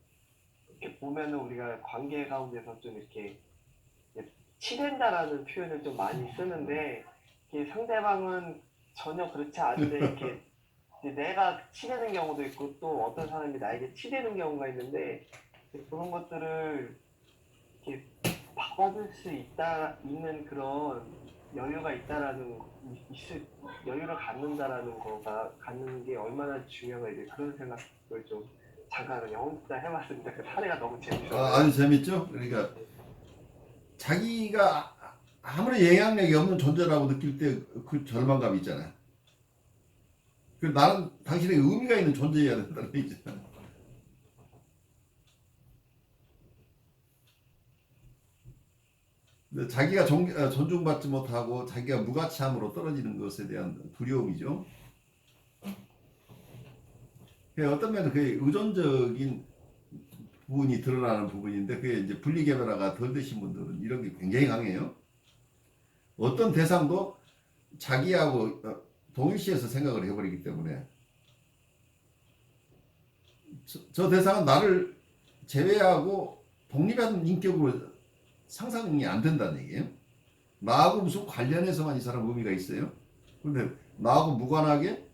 이렇게 보면은 우리가 관계 가운데서 좀 이렇게 치댄다라는 표현을 좀 많이 쓰는데 이게 상대방은 전혀 그렇지 않은데 이렇게 이제 내가 치대는 경우도 있고 또 어떤 사람이 나에게 치대는 경우가 있는데 그런 것들을 이렇게 받아줄 수 있는 그런 여유가 있다라는 여유를 갖는다라는 거가 갖는 게 얼마나 중요한가 이제 그런 생각을 좀 잠깐 영혼 듣다 해봤습니다. 그 사례가 너무 재밌어요. 아주 재밌죠. 그러니까 자기가 아무리 영향력이 없는 존재라고 느낄 때 그 절망감이 있잖아요. 그 나는 당신에게 의미가 있는 존재여야 된다는 얘기잖아요. 근데 자기가 존중받지 못하고 자기가 무가치함으로 떨어지는 것에 대한 두려움이죠. 어떤 면은 그게 의존적인 부분이 드러나는 부분인데 그게 이제 분리개별화가 덜 되신 분들은 이런 게 굉장히 강해요. 어떤 대상도 자기하고 동일시해서 생각을 해버리기 때문에 저 대상은 나를 제외하고 독립한 인격으로 상상이 안 된다는 얘기예요. 나하고 무슨 관련해서만 이 사람 의미가 있어요. 그런데 나하고 무관하게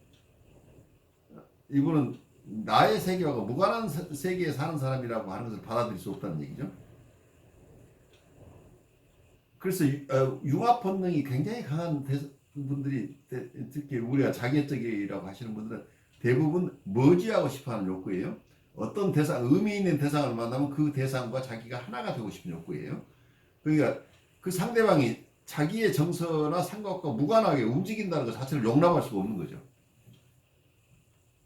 이분은 나의 세계하고 무관한 세계에 사는 사람이라고 하는 것을 받아들일 수 없다는 얘기죠. 그래서 융합 본능이 굉장히 강한 분들이 특히 우리가 자기애적이라고 하시는 분들은 대부분 머지하고 싶어하는 욕구예요. 어떤 대상, 의미 있는 대상을 만나면 그 대상과 자기가 하나가 되고 싶은 욕구예요. 그러니까 그 상대방이 자기의 정서나 생각과 무관하게 움직인다는 것 자체를 용납할 수가 없는 거죠.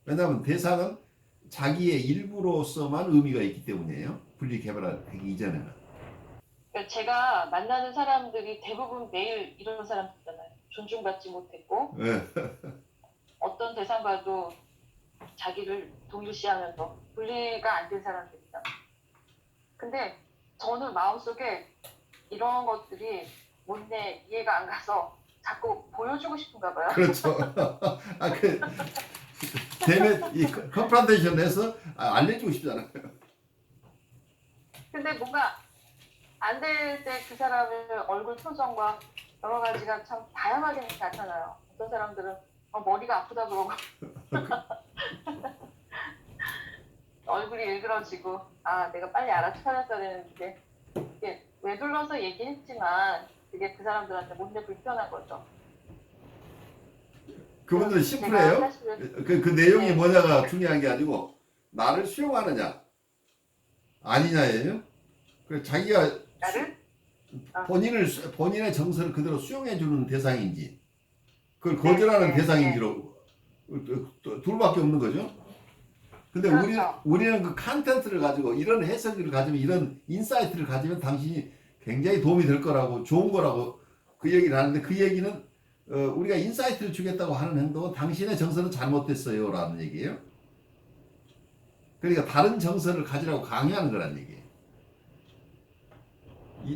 왜냐하면 대상은 자기의 일부로서만 의미가 있기 때문이에요. 분리개발하기 이전에는. 제가 만나는 사람들이 대부분 매일 이런 사람들 있잖아요. 존중받지 못했고 네. 어떤 대상과도 자기를 동일시하면서 분리가 안 된 사람들이잖아요. 근데 저는 마음속에 이런 것들이 뭔데 이해가 안 가서 자꾸 보여주고 싶은가 봐요. 그렇죠. 이 컨프런테이션에서 알려주고 싶잖아요. 근데 뭔가 안 될 때 그 사람의 얼굴 표정과 여러 가지가 참 다양하게 나타나요. 어떤 사람들은 머리가 아프다 그러고 얼굴이 일그러지고 내가 빨리 알아차렸어야 되는데 이게 외둘러서 얘기했지만 그게 그 사람들한테 뭔데 불편한 거죠. 그분들은 심플해요. 그 내용이 네. 뭐냐가 중요한 게 아니고 나를 수용하느냐 아니냐예요. 그래서 자기가 나를 본인의 정서를 그대로 수용해주는 대상인지 그걸 거절하는 네. 대상인지로 둘밖에 없는 거죠. 근데 그렇죠. 우리는 그 컨텐츠를 가지고 이런 해석을 가지면 이런 인사이트를 가지면 당신이 굉장히 도움이 될 거라고 좋은 거라고 그 얘기를 하는데 그 얘기는 우리가 인사이트를 주겠다고 하는 행동은 당신의 정서는 잘못됐어요 라는 얘기예요. 그러니까 다른 정서를 가지라고 강요하는 거란 얘기예요.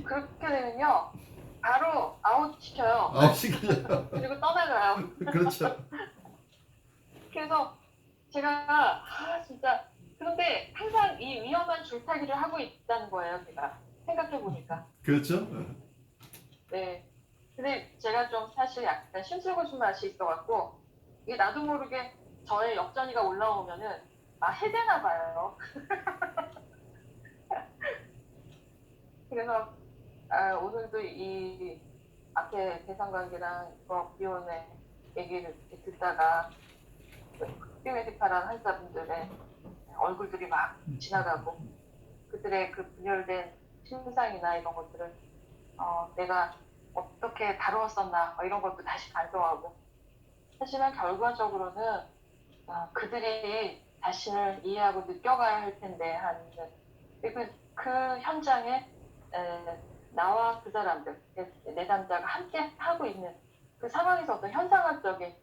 그렇게 되면요 바로 아웃시켜요. 아웃시켜요. 그리고 떠나가요. 그렇죠. 그래서 제가 진짜 그런데 항상 이 위험한 줄타기를 하고 있다는 거예요. 제가 생각해 보니까. 그렇죠. 네. 근데 제가 좀 사실 약간 심술궂은 맛이 있어갖고 이게 나도 모르게 저의 역전이가 올라오면은 해대나 봐요. 그래서 오늘도 이 앞에 대상관계랑 비혼의 얘기를 이렇게 듣다가 프리메디칼한 환자분들의 얼굴들이 막 지나가고 그들의 그 분열된 심상이나 이런 것들을 내가 어떻게 다루었었나 이런 것도 다시 반성하고 하지만 결과적으로는 그들이 자신을 이해하고 느껴가야 할 텐데 하는 그 현장에 나와 그 사람들 내담자가 함께 하고 있는 그 상황에서 어떤 현상학적인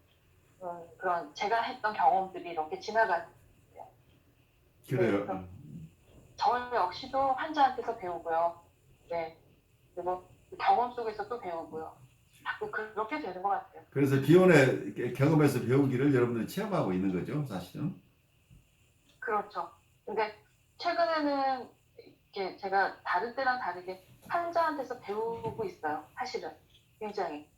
그런 제가 했던 경험들이 이렇게 지나가는 그래요. 그래서 저 역시도 환자한테서 배우고요. 네. 그리고 그 경험 속에서 또 배우고요. 자꾸 그렇게 되는 것 같아요. 그래서 비혼의 경험에서 배우기를 여러분들이 체험하고 있는 거죠, 사실은. 그렇죠. 근데 최근에는 이렇게 제가 다른 때랑 다르게 환자한테서 배우고 있어요. 사실은 굉장히.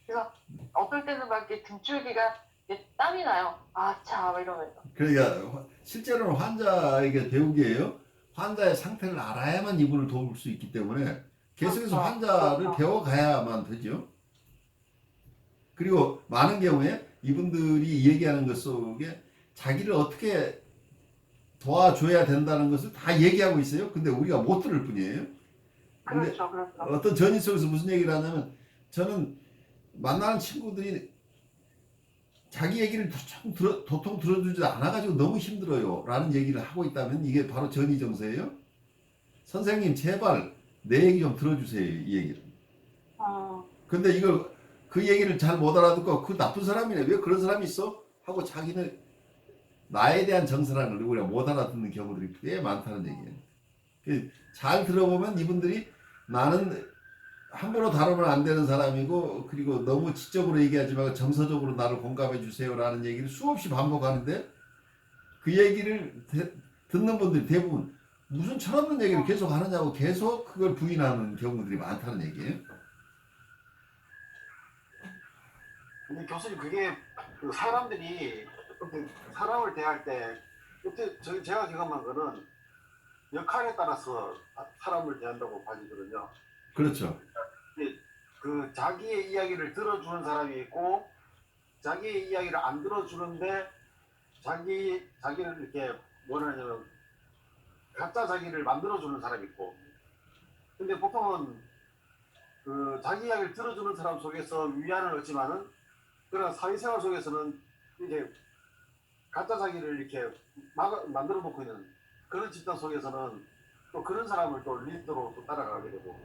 그래서 어떨 때는 막 이렇게 등줄기가 이렇게 땀이 나요. 차 이러면서. 그러니까 실제로는 환자에게 배우기예요. 환자의 상태를 알아야만 이분을 도울 수 있기 때문에 계속해서 그렇죠. 환자를 그렇죠. 배워가야만 되죠. 그리고 많은 경우에 이분들이 얘기하는 것 속에 자기를 어떻게 도와줘야 된다는 것을 다 얘기하고 있어요. 근데 우리가 못 들을 뿐이에요. 근데 그렇죠. 그렇죠. 어떤 전이 속에서 무슨 얘기를 하냐면 저는 만나는 친구들이 자기 얘기를 도통 들어주지 않아가지고 너무 힘들어요 라는 얘기를 하고 있다면 이게 바로 전이 정서예요. 선생님 제발 내 얘기 좀 들어주세요 이 얘기를. 근데 이걸 그 얘기를 잘 못 알아듣고 그 나쁜 사람이네 왜 그런 사람이 있어? 하고 자기는 나에 대한 정서라는 걸 우리가 못 알아듣는 경우들이 꽤 많다는 얘기예요. 잘 들어보면 이분들이 나는 함부로 다루면 안 되는 사람이고 그리고 너무 지적으로 얘기하지 말고 정서적으로 나를 공감해 주세요라는 얘기를 수없이 반복하는데 그 얘기를 듣는 분들이 대부분 무슨 철없는 얘기를 계속 하느냐고 계속 그걸 부인하는 경우들이 많다는 얘기예요. 근데 교수님 그게 그 사람들이 어떻게 사람을 대할 때 제가 경험한 거는 역할에 따라서 사람을 대한다고 봐지거든요. 그렇죠. 그 자기의 이야기를 들어주는 사람이 있고 자기의 이야기를 안 들어주는데 자기를 이렇게 뭐라 하냐면 가짜 자기를 만들어주는 사람이 있고 근데 보통은 그 자기 이야기를 들어주는 사람 속에서 위안을 얻지만은 그런 사회생활 속에서는 이제 가짜 자기를 이렇게 만들어 놓고 있는 그런 집단 속에서는 또 그런 사람을 또 리더로 또 따라가게 되고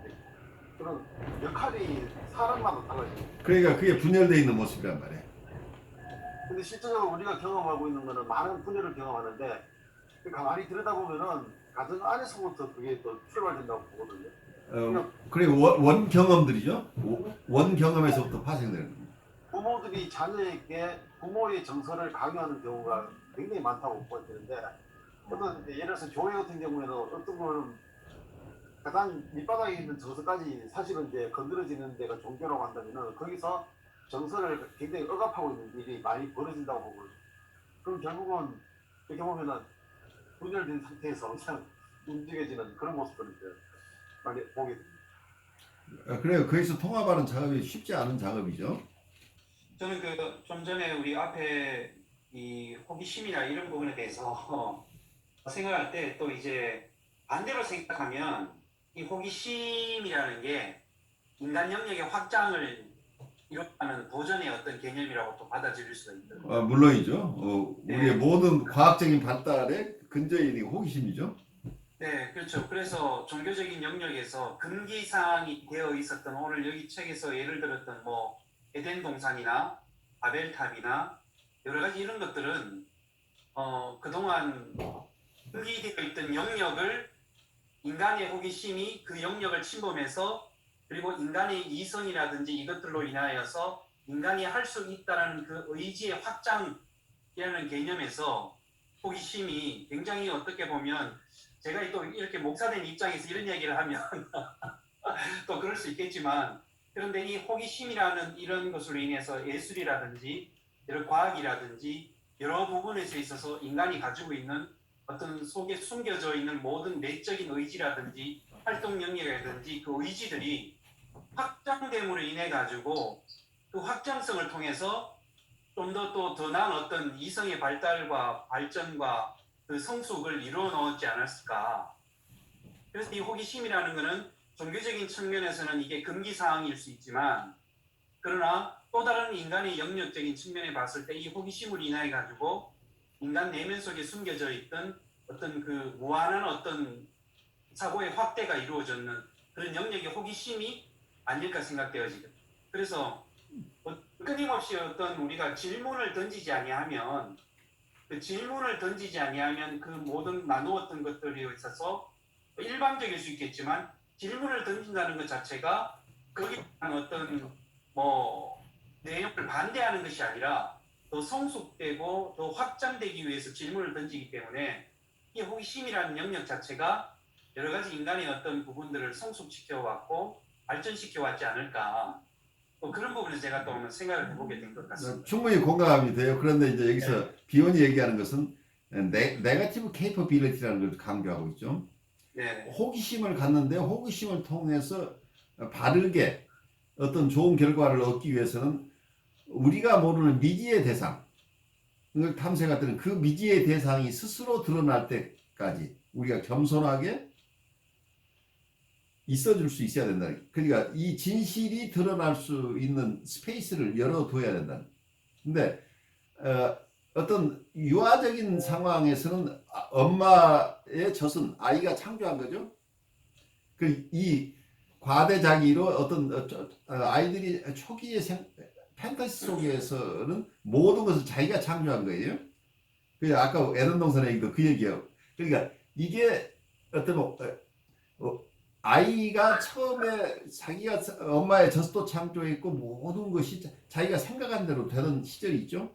그런 역할이 사람마다 달라지고 그러니까 그게 분열되어 있는 모습이란 말이에요. 근데 실제적으로 우리가 경험하고 있는 거는 많은 분열을 경험하는데 가만히 들여다보면은 가정 안에서부터 그게 또 출발된다고 보거든요. 그리고 원 경험들이죠. 원 경험에서부터 파생되는 겁니다. 부모들이 자녀에게 부모의 정서를 강요하는 경우가 굉장히 많다고 보여지는데 어떤 예를 들어서 교회 같은 경우에는 어떤 거는 가장 밑바닥에 있는 정서까지 사실은 이제 건드려지는 데가 종교라고 한다면은 거기서 정서를 굉장히 억압하고 있는 일이 많이 벌어진다고 보거든요. 그럼 결국은 이렇게 보면은 분열된 상태에서 그냥 움직여지는 그런 모습들을 이제 많이 보게 됩니다. 그래요. 거기서 통합하는 작업이 쉽지 않은 작업이죠. 저는 그 좀 전에 우리 앞에 이 호기심이나 이런 부분에 대해서 생각할 때 또 이제 반대로 생각하면 이 호기심이라는 게 인간 영역의 확장을 이룩하는 도전의 어떤 개념이라고 또 받아들일 수가 있거든요. 물론이죠. 우리의 네. 모든 과학적인 발달의 근저인이 호기심이죠. 네, 그렇죠. 그래서 종교적인 영역에서 금기사항이 되어 있었던 오늘 여기 책에서 예를 들었던 뭐 에덴 동산이나 바벨탑이나 여러 가지 이런 것들은 그동안 금기되어 있던 영역을 인간의 호기심이 그 영역을 침범해서 그리고 인간의 이성이라든지 이것들로 인하여서 인간이 할 수 있다는 그 의지의 확장이라는 개념에서 호기심이 굉장히 어떻게 보면 제가 또 이렇게 목사된 입장에서 이런 얘기를 하면 또 그럴 수 있겠지만 그런데 이 호기심이라는 이런 것으로 인해서 예술이라든지 여러 과학이라든지 여러 부분에서 있어서 인간이 가지고 있는 어떤 속에 숨겨져 있는 모든 내적인 의지라든지 활동 영역이라든지 그 의지들이 확장됨으로 인해 가지고 그 확장성을 통해서 좀 더 나은 어떤 이성의 발달과 발전과 그 성숙을 이루어 놓지 않았을까. 그래서 이 호기심이라는 것은 종교적인 측면에서는 이게 금기 사항일 수 있지만, 그러나 또 다른 인간의 영역적인 측면에 봤을 때 이 호기심을 인해 가지고 인간 내면 속에 숨겨져 있던 어떤 그 무한한 어떤 사고의 확대가 이루어졌는 그런 영역의 호기심이 아닐까 생각되어지거든요. 그래서 끊임없이 어떤 우리가 질문을 던지지 아니하면 그 모든 나누었던 것들에 있어서 일방적일 수 있겠지만, 질문을 던진다는 것 자체가 거기에 대한 어떤 내용을 반대하는 것이 아니라 더 성숙되고 더 확장되기 위해서 질문을 던지기 때문에 이 호기심이라는 영역 자체가 여러 가지 인간의 어떤 부분들을 성숙시켜 왔고 발전시켜 왔지 않을까. 또 그런 부분에서 제가 또 생각을 해보게 된 것 같습니다. 충분히 공감이 돼요. 그런데 이제 여기서 비원이 얘기하는 것은 네거티브 케이퍼빌리티라는 걸 강조하고 있죠. 네. 호기심을 갖는데 호기심을 통해서 바르게 어떤 좋은 결과를 얻기 위해서는 우리가 모르는 미지의 대상을 탐색할 때는 그 미지의 대상이 스스로 드러날 때까지 우리가 겸손하게 있어줄 수 있어야 된다. 그러니까 이 진실이 드러날 수 있는 스페이스를 열어둬야 된다. 근데 어떤 유아적인 상황에서는 엄마의 젖은 아이가 창조한 거죠. 이 과대자기로 어떤 아이들이 초기의 판타지 속에서는 모든 것을 자기가 창조한 거예요. 그 아까 에덴 동산 얘기도 그 얘기예요. 그러니까 이게 어떤 아이가 처음에 자기가 엄마의 젖도 창조했고 모든 것이 자기가 생각한 대로 되는 시절이 있죠.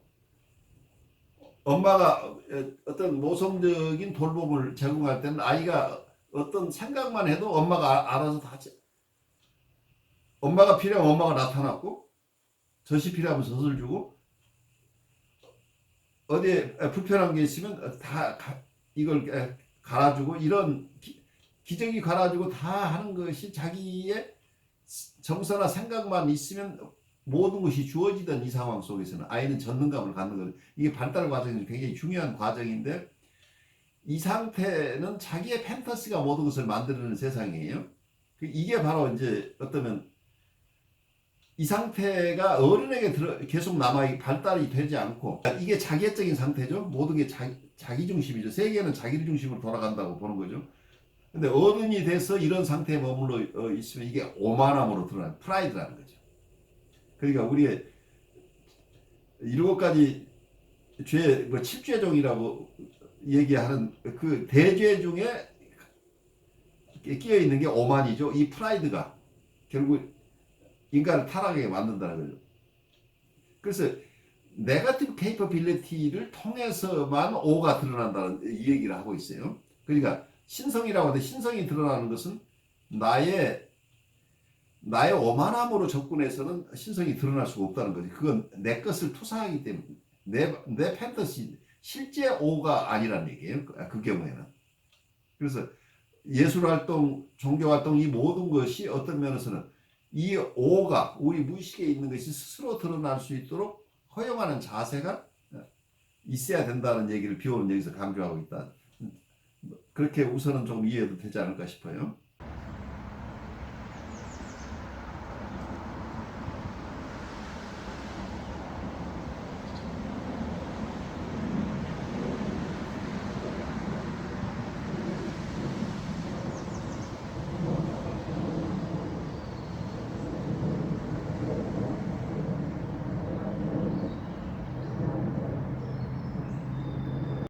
엄마가 어떤 모성적인 돌봄을 제공할 때는 아이가 어떤 생각만 해도 엄마가 알아서 다 엄마가 필요하면 엄마가 나타났고 젖이 필요하면 젖을 주고 어디에 불편한 게 있으면 다 이걸 갈아주고 이런 기저귀 갈아주고 다 하는 것이 자기의 정서나 생각만 있으면 모든 것이 주어지던 이 상황 속에서는 아이는 전능감을 갖는 거예요. 이게 발달 과정이 굉장히 중요한 과정인데 이 상태는 자기의 판타지가 모든 것을 만드는 세상이에요. 이게 바로 이제 어쩌면 이 상태가 어른에게 계속 남아 발달이 되지 않고 이게 자기애적인 상태죠. 모든 게 자기 중심이죠. 세계는 자기 중심으로 돌아간다고 보는 거죠. 근데 어른이 돼서 이런 상태에 머물러 있으면 이게 오만함으로 드러나는 프라이드라는 거죠. 그러니까 우리의 7가지 죄, 7죄종이라고 얘기하는 그 대죄 중에 끼어 있는 게 오만이죠. 이 프라이드가 결국 인간을 타락하게 만든다는 거죠. 그래서 네거티브 케이퍼빌리티를 통해서만 오가 드러난다는 이 얘기를 하고 있어요. 그러니까 신성이라고 하는데 신성이 드러나는 것은 나의 오만함으로 접근해서는 신성이 드러날 수가 없다는 거지. 그건 내 것을 투사하기 때문에 내 판타지 실제 오가 아니란 얘기예요. 그 경우에는. 그래서 예술활동, 종교활동 이 모든 것이 어떤 면에서는 이 오가 우리 무의식에 있는 것이 스스로 드러날 수 있도록 허용하는 자세가 있어야 된다는 얘기를 비오는 여기서 강조하고 있다. 그렇게 우선은 좀 이해도 되지 않을까 싶어요.